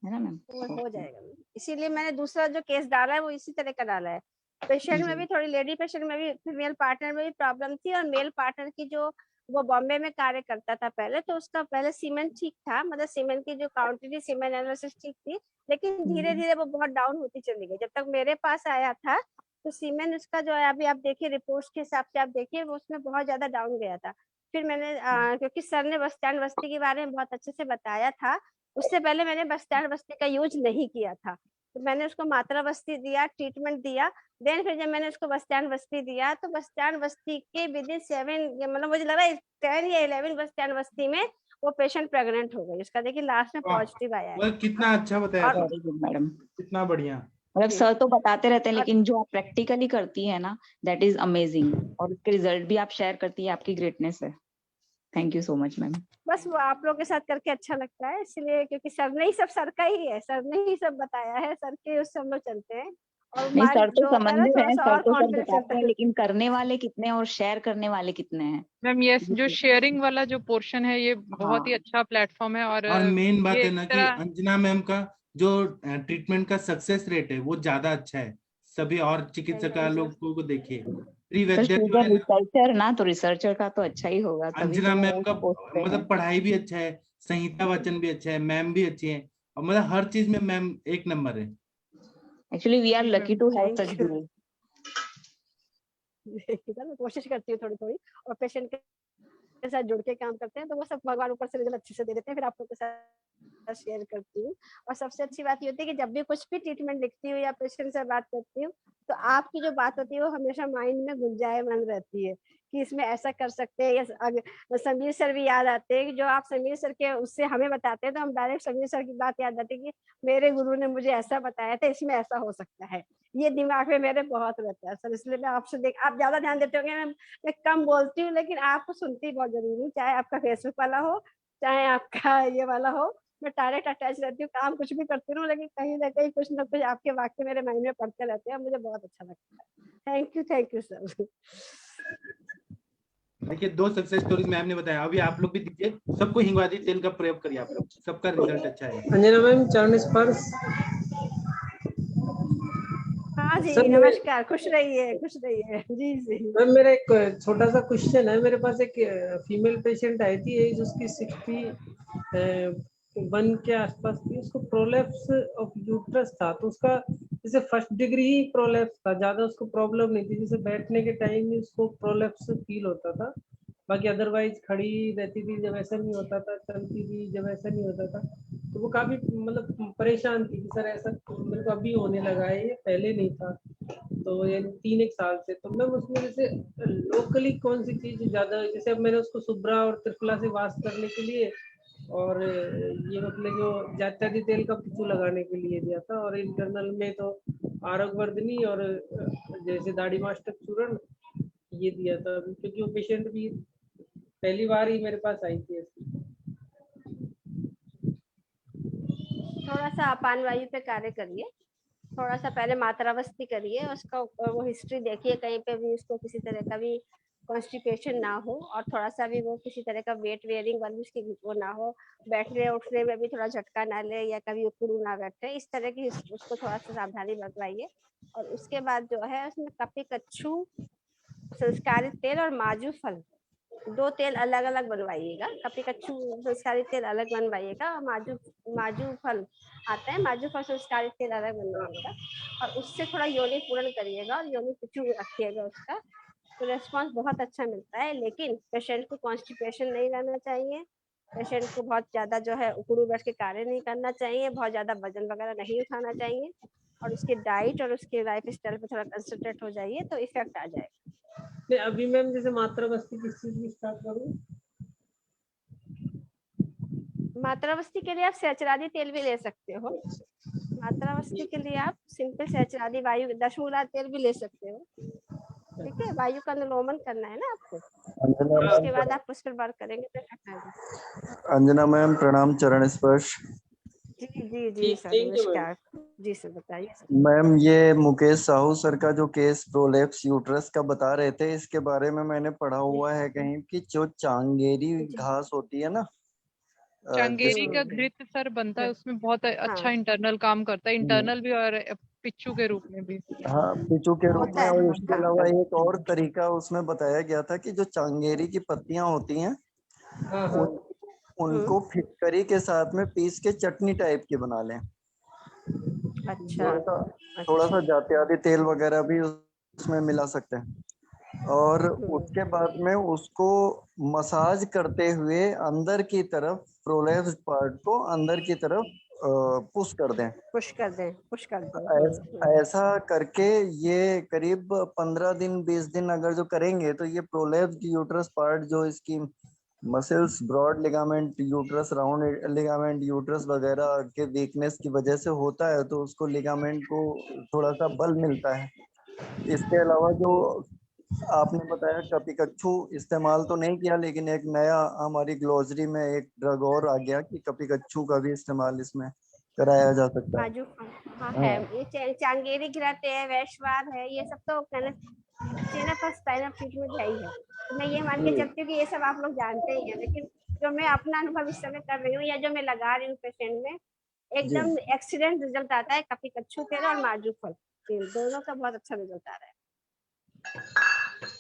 है ना मैम? हो जाएगा। इसीलिए मैंने दूसरा जो केस डाला है वो इसी तरह का डाला है। पेशेंट में भी थोड़ी, लेडी पेशेंट में भी, फीमेल पार्टनर में भी प्रॉब्लम थी, और मेल पार्टनर की जो वो बॉम्बे में कार्य करता था पहले, तो उसका पहले सीमेन ठीक था, मतलब सीमेन की जो काउंटिटी सीमेन एनालिसिस ठीक थी, लेकिन धीरे धीरे वो बहुत डाउन होती चली गई। जब तक मेरे पास आया था तो सीमेन उसका जो है, अभी आप देखिए रिपोर्ट्स के हिसाब से आप देखिए, वो उसमें बहुत ज्यादा डाउन गया था। फिर मैंने क्योंकि सर ने बस्तान बस्ती के बारे में बहुत अच्छे से बताया था, उससे पहले मैंने बस्तान बस्ती का यूज नहीं किया था, तो मैंने उसको मात्रा बस्ती दिया, ट्रीटमेंट दिया। देन फिर जब मैंने उसको बस्तान बस्ती दिया, तो बस्तान बस्ती के विद इन 7, मतलब मुझे लग रहा है 10 या 11 बस्तान बस्ती में वो पेशेंट प्रेग्नेंट हो गई। उसका देखिए लास्ट में पॉजिटिव आया है। वो कितना अच्छा बताया था, वेरी गुड मैडम, कितना बढ़िया। मतलब सर तो बताते रहते हैं, लेकिन जो आप प्रैक्टिकली करती है ना, दैट इज अमेजिंग, और उसके रिजल्ट भी आप शेयर करती है, आपकी ग्रेटनेस है। Thank you so much ma'am. बस वो आप लोग के साथ करके अच्छा लगता है, इसलिए क्योंकि सर ने ही सब, सर का ही है, सर ने ही सब बताया है, सर के उससे हम लोग चलते हैं। और नहीं, सर तो जो होता है ना, समझ थोड़ा हैं, सा सर और तो सब कॉन्फिडेंस बताते चलता हैं, है। लेकिन करने वाले कितने हैं और शेयर करने वाले कितने हैं। मैम ये जो शेयरिंग वाला जो पोर्शन है ये बहुत ही अच्छा प्लेटफॉर्म है। और मेन बात ये है ना कि अंजना मैम का जो ट्रीटमेंट का सक्सेस रेट है वो ज्यादा अच्छा है, सभी और चिकित्सक लोगों को देखिए। सर रिसर्चर ना, तो रिसर्चर का तो अच्छा ही होगा, तभी अंजना तो मैम का पोस्ट पे है। मतलब पढ़ाई भी अच्छा है, संहिता वाचन भी अच्छा है, मैम भी अच्छी है, और मतलब हर चीज में मैम एक नंबर है। Actually we are lucky to have such guru. मैं कोशिश करती हूँ थोड़ी थोड़ी, और पेशेंट के साथ जुड़ के काम करते हैं, तो वो सब भगवान ऊपर से रिजल्ट अच्छे से दे देते हैं, फिर आप लोग के साथ शेयर करती हूँ। और सबसे अच्छी बात ये होती है कि जब भी कुछ भी ट्रीटमेंट लिखती हूँ या पेशेंट से बात करती हूँ, तो आपकी जो बात होती है वो हमेशा माइंड में गुंजायमान रहती है कि इसमें ऐसा कर सकते हैं। या समीर सर भी याद आते हैं, जो आप समीर सर के उससे हमें बताते हैं, तो हम डायरेक्ट समीर सर की बात याद आती है कि मेरे गुरु ने मुझे ऐसा बताया था, इसमें ऐसा हो सकता है। ये दिमाग में मेरे बहुत रहता है सर, इसलिए मैं आपसे आप ज्यादा ध्यान देते होंगे, मैं कम बोलती हूँ, लेकिन आपको सुनती बहुत जरूरी हूँ, चाहे आपका फेसबुक वाला हो, चाहे आपका ये वाला हो, मैं डायरेक्ट अटैच रहती हूँ, काम कुछ भी करती रहूँ, लेकिन कहीं ना कहीं कुछ ना कुछ आपके वाक्य मेरे माइंड में पढ़ते रहते हैं, मुझे बहुत अच्छा लगता है। Thank you sir. देखिए 2 सक्सेस स्टोरीज मैम ने बताया, अभी आप लोग भी दीजिए, सबको हिंगवादी तेल का प्रयोग करिए, आप लोग सबका रिजल्ट अच्छा है। अंजना मैम चरण स्पर्श। हाँ जी सर नमस्कार, खुश रहिए जी जी। मैम मेरा एक छोटा सा क्वेश्चन है, मेरे पास एक फीमेल पेशेंट आई थी, एज उसकी 61 के आसपास थी, उसको प्रोलैप्स ऑफ यूट्रस था, तो उसका जैसे फर्स्ट डिग्री ही प्रोलैप्स था, ज्यादा उसको प्रॉब्लम नहीं थी, जैसे बैठने के टाइम ही उसको प्रोलैप्स फील होता था, बाकी अदरवाइज खड़ी रहती थी जब ऐसा नहीं होता था, चलती थी जब ऐसा नहीं होता था, तो वो काफी मतलब परेशान थी कि सर ऐसा मेरे को अभी होने लगा है, ये पहले नहीं था, तो ये 3-1 साल से। तो मैम उसमें जैसे लोकली कौन सी चीज ज्यादा, जैसे अब मैंने उसको सुब्रा और त्रिफला से वाश करने के लिए, और ये मतलब जो जात्यादी तेल का पिचू लगाने के लिए दिया था, और इंटरनल में तो आरोग्यवर्धिनी और जैसे दाढ़ी मास्टक चूर्ण ये दिया था, क्योंकि वो पेशेंट भी पहली बार ही मेरे पास आई थी। थोड़ा सा अपान वायु पे कार्य करिए, थोड़ा सा पहले मात्रावस्थी करिए, उसका वो हिस्ट्री देखिए, कहीं पे भी उसको किसी तरह का भी कॉन्स्टिपेशन ना हो, और थोड़ा सा भी वो किसी तरह का वेट वेयरिंग वाली उसकी वो ना हो, बैठने उठने में भी थोड़ा झटका ना ले, या कभी उकड़ू ना बैठे, इस तरह की उसको थोड़ा सा सावधानी बरतवाइए। और उसके बाद जो है उसमें कपी कच्छू, संस्कारित तेल और माजू फल, 2 तेल अलग अलग बनवाइएगा। कपी कच्छू संस्कारित तेल अलग बनवाइएगा, और माजू फल आता है, माजू फल संस्कारित तेल अलग बनवाइएगा, और उससे थोड़ा योनि पूर्ण करिएगा, और योनि पिचू रखिएगा उसका, तो रेस्पॉन्स बहुत अच्छा मिलता है। लेकिन पेशेंट को कॉन्स्टिपेशन नहीं रहना चाहिए, पेशेंट को बहुत ज्यादा जो है उकड़ू बैठ के कार्य नहीं करना चाहिए, बहुत ज्यादा वजन वगैरह नहीं उठाना चाहिए, और उसकी डाइट और उसके लाइफ स्टाइल पे थोड़ा कंसंट्रेट हो जाइए, तो इफेक्ट आ जाएगा। नहीं, अभी मैम जैसे मात्रा बस्ती किस चीज की स्टार्ट करूँ? मात्रावस्ती के लिए आप सहस्रादी तेल भी ले सकते हो। मात्रावस्ती के लिए आप सिंपल सहस्रादी वायु दशमूला तेल भी ले सकते हो। ठीक है, वायु का अनुलोमन करना है ना आपको, उसके बाद आप पुष्कर बार करेंगे तो अच्छा। अंजना मैम प्रणाम, चरण स्पर्श। जी जी जी सर, नमस्कार जी सर, बताइए सर। मैम ये मुकेश साहू सर का जो केस प्रोलेप्स यूट्रस का बता रहे थे, इसके बारे में मैंने पढ़ा हुआ है कहीं कि जो चांगेरी घास होती है ना, चांगेरी का घृत सर बनता है, उसमें बहुत अच्छा इंटरनल काम करता है, इंटरनल भी और पिच्चू के रूप में भी। हाँ, पिचू के रूप में। और उसके हाँ। अलावा एक और तरीका उसमें बताया गया था कि जो चांगेरी की पत्तियां होती हैं उनको फिटकरी के साथ में पीस के चटनी टाइप की बना लें। अच्छा, थोड़ा सा जात्यादी तेल वगैरह भी उसमें मिला सकते हैं, और उसके बाद में उसको मसाज करते हुए अंदर की तरफ प्रोलेप्स पार्ट को अंदर की तरफ पुश कर दें। पुश कर दें। ऐसा करके ये करीब 15 दिन 20 दिन अगर जो करेंगे तो ये प्रोलेप्स यूट्रस पार्ट, जो इसकी muscles, broad ligament uterus, round ligament uterus वगैरह के वीकनेस की वजह से होता है, तो उसको लिगामेंट को थोड़ा सा बल मिलता है। इसके अलावा जो आपने बताया कपिकच्छु इस्तेमाल तो नहीं किया, लेकिन एक नया हमारी ग्लोसरी में एक ड्रग और आ गया कि कपिकच्छु का भी इस्तेमाल इसमें कराया जा सकता है। हाँ है, ये चांगेरी घृत है, वैश्वार है, ये सब तो स्पाइनल ट्रीटमेंट है ही है। तो मैं ये मान के चलती हूँ कि ये सब आप लोग जानते ही हैं, लेकिन जो मैं अपना अनुभव इस समय कर रही हूँ या जो मैं लगा रही हूँ पेशेंट में, एकदम एक्सीलेंट रिजल्ट आता है। कपिकच्छु तेल और माजू फल तेल दोनों का बहुत अच्छा रिजल्ट आ रहा है।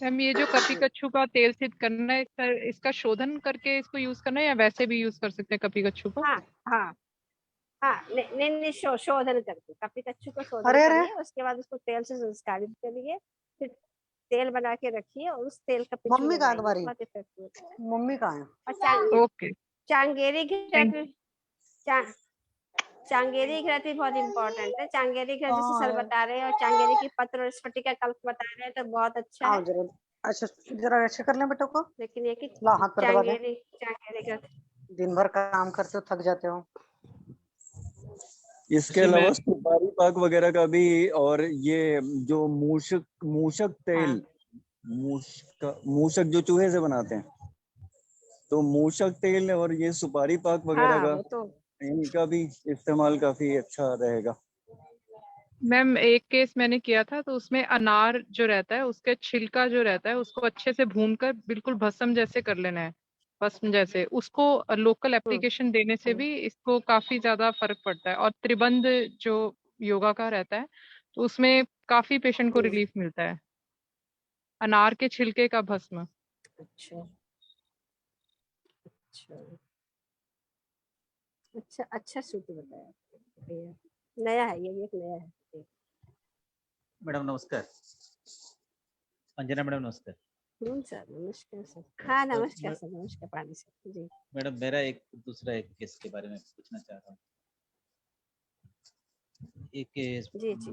मैम ये जो कपिकच्छु का तेल सिद्ध करना है सर, इसका शोधन करके इसको यूज करना है या वैसे भी यूज कर सकते हैं कपिकच्छु को? हाँ, नहीं शोधन करके कपिकच्छु को शोधन करिए, उसके बाद उसको तेल से संस्कारित करिए, फिर तेल बना के रखिए और उस तेल का मम्मी कहाँ तुम्हारी? बहुत इफेक्टिव होता है। मम्मी कहाँ है? और ओके, चांगेरी घृत, चांगेरी घृत भी बहुत इम्पोर्टेंट है। चांगेरी घृत जैसे सर बता रहे हैं, और चांगेरी की पत्र और स्फटिका कल्प बता रहे हैं, तो बहुत अच्छा है। जरूर, अच्छा जरा ऐसे कर लें बेटो को, लेकिन ये कि ला हाथ पर दबा दें। चांगेरी घृत दिन भर काम करते हो, थक जाते हो। इसके अलावा सुपारी पाक वगैरह का भी, और ये जो मूषक तेल, मूषक जो चूहे से बनाते हैं, तो मूषक तेल और ये सुपारी पाक वगैरह का, इनका भी इस्तेमाल काफी अच्छा रहेगा। मैम एक केस मैंने किया था, तो उसमें अनार जो रहता है उसके छिलका जो रहता है उसको अच्छे से भूनकर बिल्कुल भस्म जैसे कर लेना है, भस्म जैसे, उसको लोकल एप्लीकेशन देने से भी इसको काफी ज्यादा फर्क पड़ता है। और त्रिबंध जो योगा का रहता है, तो उसमें काफी पेशेंट को रिलीफ मिलता है, अनार के छिलके का भस्म। अच्छा अच्छा अच्छा सूत्र बताया भैया, नया है ये, एक नया है। मैडम नमस्कार। अंजना मैडम नमस्कार। सर नमस्कार सर। हाँ नमस्कार सर, नमस्कार पानी सर जी। मैडम मेरा एक दूसरा एक केस के बारे में पूछना चाह रहा हूँ। एक केस जी जी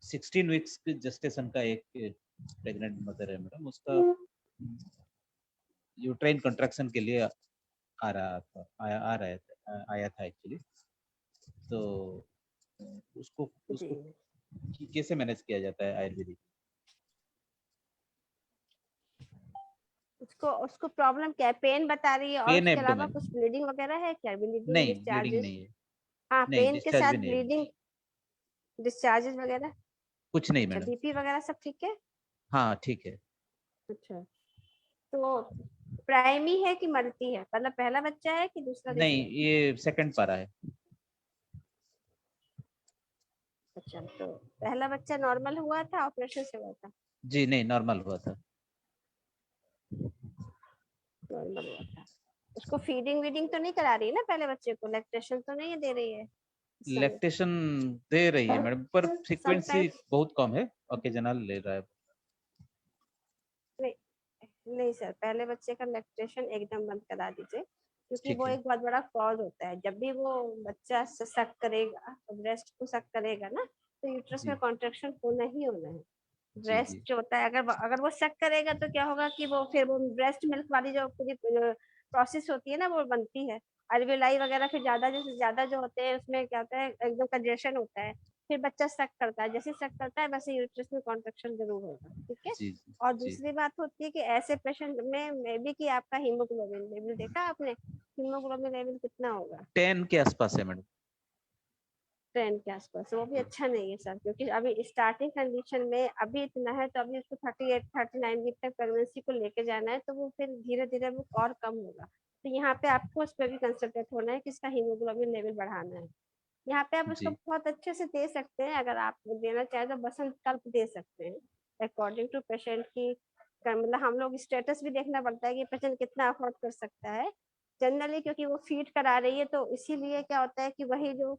16 वीक्स जेस्टेशन का एक प्रेग्नेंट मदर है मैडम, उसका यूट्राइन कंट्रैक्शन के लिए आया था एक्चुअली। तो उसको कैसे मैनेज किया जाता है आयुर्वेदिक? उसको प्रॉब्लम क्या है? पेन बता रही है, और पेन उसके अलावा एब्डोमेन। कुछ ब्लीडिंग वगैरह है क्या? नहीं, ब्लीडिंग नहीं है। हाँ, नहीं, पेन के डिस्चार्ज साथ भी नहीं है। ब्लीडिंग, डिस्चार्जेस वगैरह कुछ नहीं अच्छा, मैडम। बीपी वगैरह सब ठीक है? हाँ ठीक है। अच्छा, तो प्राइमी है कि मल्टी है? मतलब पहला बच्चा है कि दूसरा? नहीं, ये सेकंड पारा है। अच्छा, तो पहला बच्चा नॉर्मल हुआ था, ऑपरेशन से हुआ था? जी नहीं, नॉर्मल हुआ था। नॉर्मल हुआ था। उसको फीडिंग वीडिंग तो नहीं करा रही है ना पहले बच्चे को? लैक्टेशन तो नहीं दे रही है? लैक्टेशन दे रही है मैडम, पर फ्रीक्वेंसी बहुत कम है, ओकेजनल ले रहा है। नहीं सर, पहले बच्चे का लैक्टेशन एकदम बंद करा दीजिए, क्योंकि वो एक बहुत बड़ा कॉज होता है। जब भी वो बच्चा सक करेगा, ब्रेस्ट को सक करेगा ना, तो यूट्रस में कॉन्ट्रैक्शन होना ही होना है। ब्रेस्ट जो होता है, अगर वो शक करेगा तो क्या होगा कि वो फिर वो ब्रेस्ट मिल्क वाली जो पूरी प्रोसेस होती है ना वो बनती है, अल्वेलाई वगैरह फिर ज्यादा जो होते हैं उसमें क्या होता है, एकदम कंजेशन होता है, फिर बच्चा शक करता है, जैसे शक करता है वैसे यूट्रस में कॉन्ट्रैक्शन जरूर होगा, ठीक है। जी जी और जी दूसरी बात होती है कि ऐसे पेशेंट में मे बी कि आपका हीमोग्लोबिन लेवल देखा आपने, हीमोग्लोबिन लेवल कितना होगा? 10 के आसपास है मैडम। 10 के आसपास, वो भी अच्छा नहीं है सर, क्योंकि अभी स्टार्टिंग कंडीशन में अभी इतना है, तो अभी उसको 38-39 वीक तक प्रेगनेंसी को लेके जाना है, तो वो फिर धीरे धीरे वो और कम होगा। तो यहाँ पे आपको उस पर भी कंसंट्रेट होना है कि इसका हीमोग्लोबिन लेवल बढ़ाना है। यहाँ पे आप उसको जी बहुत अच्छे से दे सकते हैं, अगर आप देना चाहें तो बसंत कल्प दे सकते हैं अकॉर्डिंग टू पेशेंट की, मतलब हम लोग स्टेटस भी देखना पड़ता है कि पेशेंट कितना अफोर्ड कर सकता है जनरली, क्योंकि वो फीड करा रही है, तो इसीलिए क्या होता है कि वही जो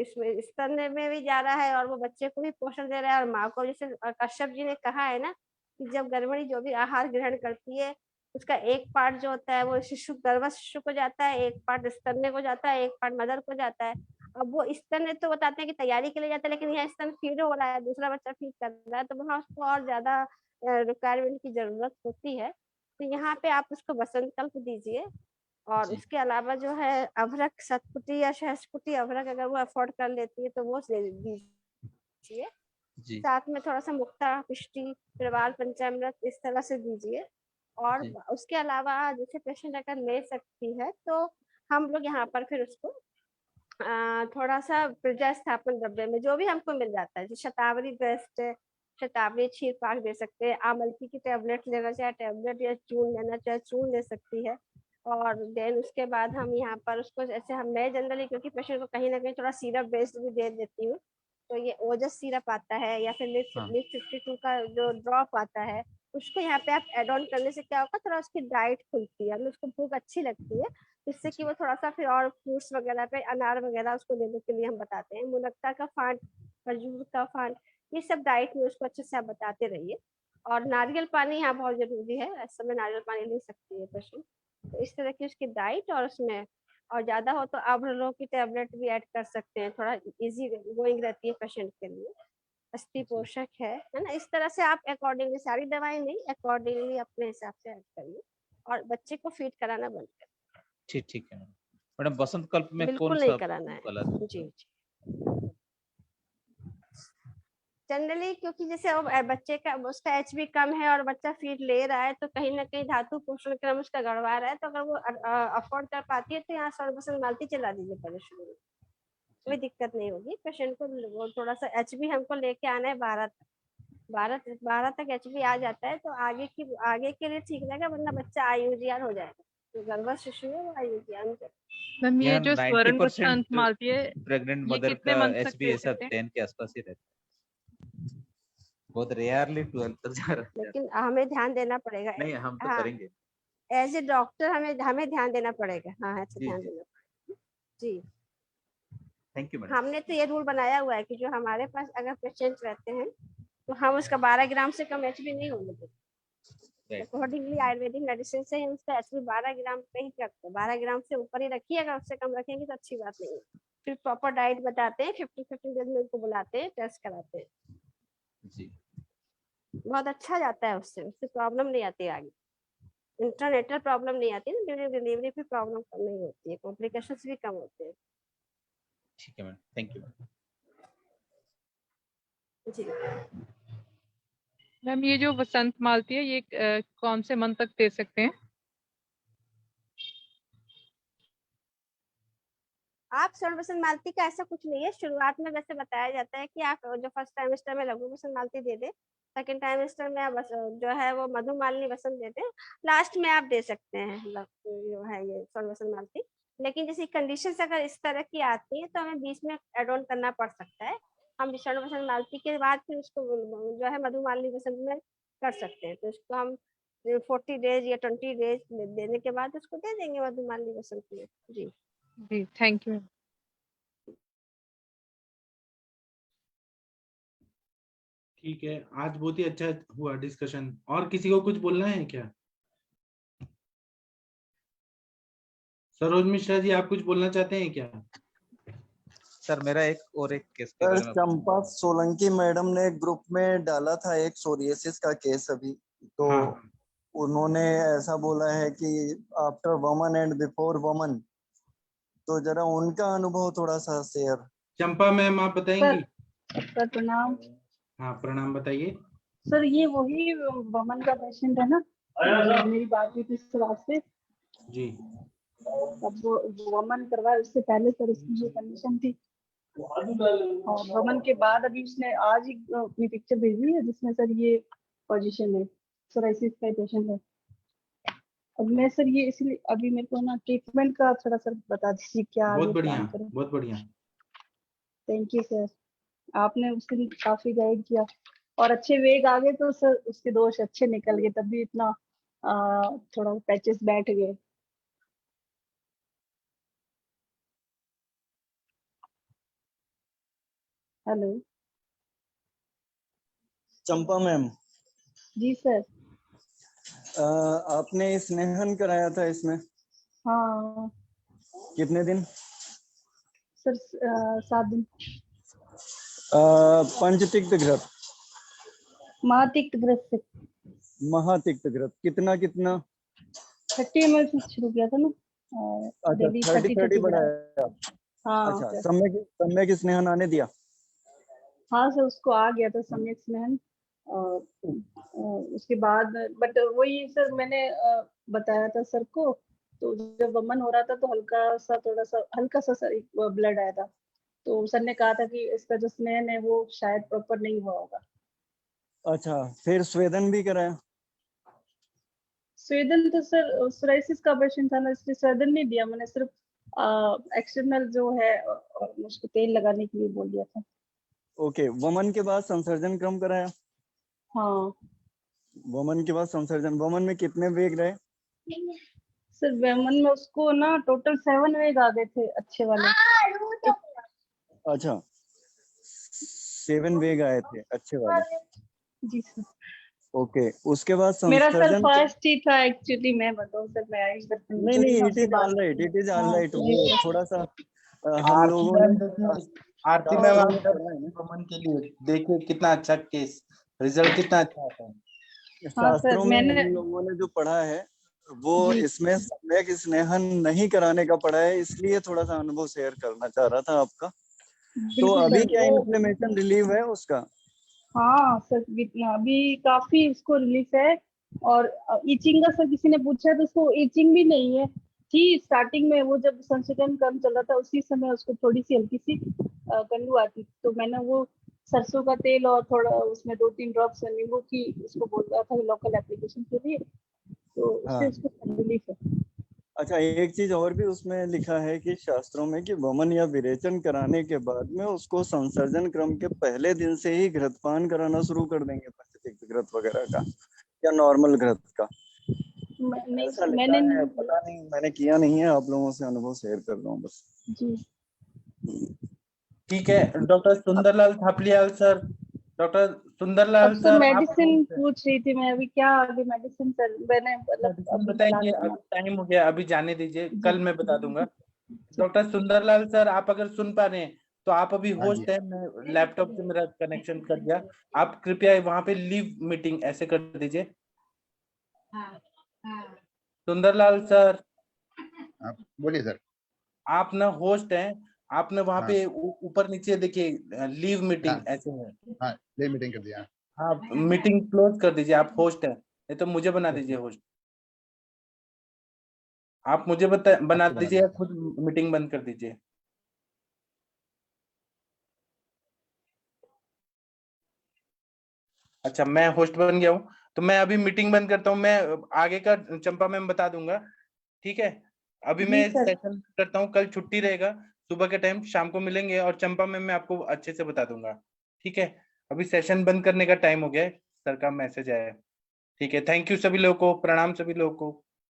इसमें स्तन में भी जा रहा है और वो बच्चे को भी पोषण दे रहा है और माँ को, जैसे कश्यप जी ने कहा है ना कि जब गर्भिणी जो भी आहार ग्रहण करती है उसका एक पार्ट जो होता है वो शिशु, गर्भस्थ शिशु को जाता है, एक पार्ट स्तन्य को जाता है, एक पार्ट मदर को जाता है। अब वो स्तन्य तो बताते हैं कि तैयारी के लिए जाता है, लेकिन यहाँ स्तन फीड हो रहा है, दूसरा बच्चा फीड कर रहा है, तो वहाँ उसको और ज्यादा रिक्वायरमेंट की जरूरत होती है। तो यहाँ पे आप उसको बसंत कल्प दीजिए, और जी उसके अलावा जो है अभ्रक, सतपुटी या सहस्पुटी अभ्रक अगर वो अफोर्ड कर लेती है तो वो दे दीजिए। जी साथ में थोड़ा सा मुक्ता, पुष्टि, प्रवाल, पंचामृत इस तरह से दीजिए। और जी उसके अलावा जैसे पेशेंट अगर ले सकती है तो हम लोग यहाँ पर फिर उसको थोड़ा सा प्रजा स्थापन द्रव्य में जो भी हमको मिल जाता है, जैसे शतावरी बेस्ट है, शतावरी क्षीर पाक दे सकते हैं, आमलकी की टेबलेट लेना चाहे टेबलेट, या चूर्ण लेना चाहे चूर्ण ले सकती है। और देन उसके बाद हम यहाँ पर उसको, जैसे हम मैं जनरली क्योंकि पेशेंट को कहीं ना कहीं थोड़ा सिरप बेस्ड भी दे देती हूँ, तो ये ओजस सिरप आता है या फिर हाँ लिप 52 का जो ड्रॉप आता है, उसको यहाँ पे आप एड ऑन करने से क्या होगा, थोड़ा उसकी डाइट खुलती है, उसको भूख अच्छी लगती है, जिससे कि वो थोड़ा सा फिर और फ्रूट्स वगैरह पे, अनार वगैरह उसको लेने के लिए हम बताते हैं, मुनक्का का फांड, खजूर का फांड, ये सब डाइट में उसको अच्छे से आप बताते रहिए। और नारियल पानी यहाँ बहुत जरूरी है, इस समय नारियल पानी ले सकती है पेशेंट। तो इस तरह की उसकी डाइट, और उसमें और ज्यादा हो तो आभ्रलोह की टेबलेट भी ऐड कर सकते हैं, थोड़ा इजी गोइंग रहती है पेशेंट के लिए, अस्थि पोषक है ना। इस तरह से आप अकॉर्डिंगली, सारी दवाएं नहीं, अकॉर्डिंगली अपने हिसाब से ऐड करिए और बच्चे को फीड कराना बंद करिए। ठीक है मैडम। बसंत कल्प में कौन बिल्कुल नहीं सा कराना है कलर? जी। जनरली क्योंकि जैसे अब बच्चे का उसका एचबी कम है और बच्चा फीड ले रहा है, तो कहीं ना कहीं धातु पोषण क्रम उसका गड़बड़ा रहा है, तो अगर वो अफोर्ड कर पाती है तो यहाँ 100% मालती चला दीजिए पहले शुरू में, कोई दिक्कत नहीं होगी। पेशेंट को वो थोड़ा सा एचबी हमको लेके आना है 12 तक एचबी आ जाता है तो आगे के लिए ठीक रहेगा, वरना बच्चा IUGR हो जाएगा, तो गर्भस्थ शिशु है वो IUGR में मैम ये यहाँ जो स्वर्ण बसंत 90% मालती है प्रेग्नेंट ये मदर कितने का मंथ तक एचबी दे ऐसा सकते हैं? 10 के आसपास ही रहता है, बहुत रेयरली 12 तक जा रहा है। लेकिन हमें ध्यान देना पड़ेगा। नहीं हम तो हाँ, करेंगे। एज ए डॉक्टर हमें ध्यान देना पड़ेगा। हाँ, ऐसे जी ध्यान जी देना पड़ेगा जी। Thank you madam. हमने तो ये रूल बनाया हुआ है कि जो हमारे पास अगर पेशेंट रहते हैं तो हम उसका 12 ग्राम से कम एचबी नहीं होने देते। अकॉर्डिंगली आयुर्वेदिक मेडिसिन से हम उसका एचबी 12 ग्राम पे ही रखते हैं, 12 ग्राम से ऊपर ही रखिए, अगर उससे कम रखेंगे तो अच्छी बात नहीं है। फिर प्रॉपर डाइट बताते हैं, 50 डेज में उनको बुलाते हैं, टेस्ट कराते हैं, जी बहुत अच्छा जाता है, उससे प्रॉब्लम नहीं आती आगे, इंटरनेटल प्रॉब्लम नहीं आती ना, ड्यूरिंग डिलीवरी भी प्रॉब्लम कम नहीं होती है, कॉम्प्लिकेशंस भी कम होते हैं। ठीक है मैडम, थैंक यू मैडम। जी मैम ये जो बसंत मालती है ये कौन से मंथ तक दे सकते हैं? आप स्वर्ण बसंत मालती का ऐसा कुछ नहीं है, शुरुआत में वैसे बताया जाता है कि आप जो फर्स्ट टाइमेस्टर में लघु बसंत मालती दे दे, सेकंड टाइमेस्टर में आप जो है वो मधुमालिनी बसंत देते हैं, लास्ट में आप दे सकते हैं जो है ये स्वर्ण बसंत मालती। लेकिन जैसे कंडीशंस अगर इस तरह की आती है तो हमें बीच में एड ऑन करना पड़ सकता है, हम स्वर्ण बसंत मालती के बाद फिर उसको जो है मधुमालिनी बसंत में कर सकते हैं, तो उसको हम 40 डेज या 20 डेज देने के बाद उसको दे देंगे मधुमालिनी बसंत में जी। जी थैंक यू। ठीक है, आज बहुत ही अच्छा हुआ डिस्कशन। और किसी को कुछ बोलना है क्या? सरोज मिश्रा जी, आप कुछ बोलना चाहते हैं क्या? सर मेरा एक केस के सर बारे में चंपा सोलंकी मैडम ने ग्रुप में डाला था एक सोरियासिस का केस अभी, तो हाँ उन्होंने ऐसा बोला है कि आफ्टर वमन एंड बिफोर वमन, तो जरा उनका अनुभव थोड़ा सा शेयर। चंपा मैम आप बताएंगी? सर प्रणाम। हाँ प्रणाम, बताइए। सर ये वही वमन का पेशेंट है ना? मेरी बात हुई थी सर आपसे। जी अब वो वमन करवाया, उससे पहले सर उसकी जो कंडीशन थी, और वमन के बाद अभी उसने आज ही अपनी पिक्चर भेजी है जिसमें सर ये पोजीशन है, सोराइसिस का पेशेंट है। अब मैं सर ये इसलिए अभी मेरे को ना ट्रीटमेंट का थोड़ा सर बता दीजिए क्या आगे बहुत बढ़िया, प्लान करें। बहुत बढ़िया। थैंक यू सर, आपने उस दिन काफी गाइड किया और अच्छे वेग आ गए तो सर उसके दोष अच्छे निकल गए, तब भी इतना थोड़ा पैचेस बैठ गए। हेलो चंपा मैम, जी सर। आपने स्नेहन कराया था इसमें हाँ कितने दिन? सर 7 दिन। पंचतिक्त घृत, महातिक्त ग्रस्त से महातिक्त घृत कितना कितना? 30 ml से शुरू किया था ना, अच्छा डेली 30 30 ग्राम। बढ़ाया। हाँ अच्छा सर। सम्यक स्नेहन आने दिया? हाँ सर उसको आ गया था सम्यक स्नेहन, और उसके बाद बट वही सर मैंने बताया था सर को, तो जब वमन हो रहा था तो हल्का सा ब्लड आया था, तो सर ने कहा था कि इसका जो स्नेहन है वो शायद प्रॉपर नहीं हुआ होगा। अच्छा फिर स्वेदन भी कराया? स्वेदन तो सर सोराइसिस का ऑपरेशन था ना, इसलिए स्वेदन नहीं दिया मैंने, सिर्फ एक्सटर्नल जो है उसको तेल लगाने के लिए बोल दिया था। ओके, वमन के बाद संसर्जन क्रम कराया? हाँ वमन के बाद संसर्जन, वमन में कितने वेग रहे? सर वमन में उसको ना टोटल 7 वेग आ गए थे अच्छे वाले। अच्छा 7 वेग आए थे अच्छे वाले। जी सर। ओके, उसके बाद मेरा सर संसर्जन। फर्स्ट ही था एक्चुअली, मैं बताऊं सर, मैं आयुष दर्पण में नहीं थोड़ी नहीं, ना इट उससे इज बात all right, it is all हाँ राइट। जी वो सर। थोड़ा सा हम आरती लोगों मैम ने देखिए, आरती मैम आप वमन के लिए देखिए कितना अच्छा केस, रिजल्ट कितना अच्छा आता है। हाँ सर शास्त्रों में मैंने हम लोगों ने जो पढ़ा है वो जी इसमें सम्यक स्नेहन नहीं कराने का पढ़ा है, इसलिए थोड़ा सा अनुभव शेयर करना चाह रहा था आपका। तो बिल्कुल अभी सर क्या वो इन्फ्लेमेशन रिलीव है उसका? हाँ सर अभी काफी इसको रिलीफ है, और ईचिंग का सर किसी ने पूछा तो उसको ईचिंग भी नहीं है थी स्टार्टिंग में, वो जब संशोधन कम चल रहा था उसी समय उसको थोड़ी सी हल्की सी गंदू आती, तो मैंने वो सरसों का तेल और थोड़ा उसमें 2-3 ड्रॉप्स नींबू की उसको बोल रहा था लोकल एप्लीकेशन के लिए, तो उससे हाँ उसको रिलीफ है। अच्छा, एक चीज और भी उसमें लिखा है कि शास्त्रों में कि वमन या विरेचन कराने के बाद में उसको संसर्जन क्रम के पहले दिन से ही घृतपान कराना शुरू कर देंगे, पंचतिक्त घृत वगैरह का या नॉर्मल घृत का, ऐसा लिखा मैंने है। पता नहीं, मैंने किया नहीं है, आप लोगों से अनुभव शेयर कर रहा हूँ बस। जी ठीक है, doctor Sundarlal Thapliyal sir, doctor Sundarlal अब सर सर आप मेडिसिन पूछ रही थी मैं, अभी क्या आगे मेडिसिन सर, मैंने मतलब मेडिसिन अभी बताएंगे, क्लास अभी टाइम हो गया, अभी जाने दीजिए, जी कल मैं बता दूंगा। डॉक्टर सुंदरलाल सर आप अगर सुन पा रहे हैं तो आप अभी हाँ जी। होस्ट है, मैं लैपटॉप से मेरा कनेक्शन कर दिया, आप कृपया वहां पे लीव मीटिंग ऐसे कर दीजिए। सुंदरलाल सर आप बोलिए सर। आप ना होस्ट हैं, आप ना वहां हाँ पे ऊपर नीचे देखिए लीव मीटिंग हाँ ऐसे है। हाँ, ले मीटिंग कर दिया। हाँ मीटिंग क्लोज कर दीजिए, आप होस्ट हैं, नहीं तो मुझे बना दीजिए होस्ट। आप मुझे बना आपको बना दीजिए या दिया। खुद मीटिंग बंद कर दीजिए। अच्छा मैं होस्ट बन गया हूँ, तो मैं अभी मीटिंग बंद करता हूँ, मैं आगे का चंपा मैम बता दूंगा, ठीक है। अभी जी मैं सर। सेशन करता हूँ, कल छुट्टी रहेगा, सुबह के टाइम शाम को मिलेंगे और चंपा मैम मैं आपको अच्छे से बता दूंगा, ठीक है। अभी सेशन बंद करने का टाइम हो गया है, सर का मैसेज आया है, ठीक है। थैंक यू सभी लोगों को, प्रणाम सभी लोगों को।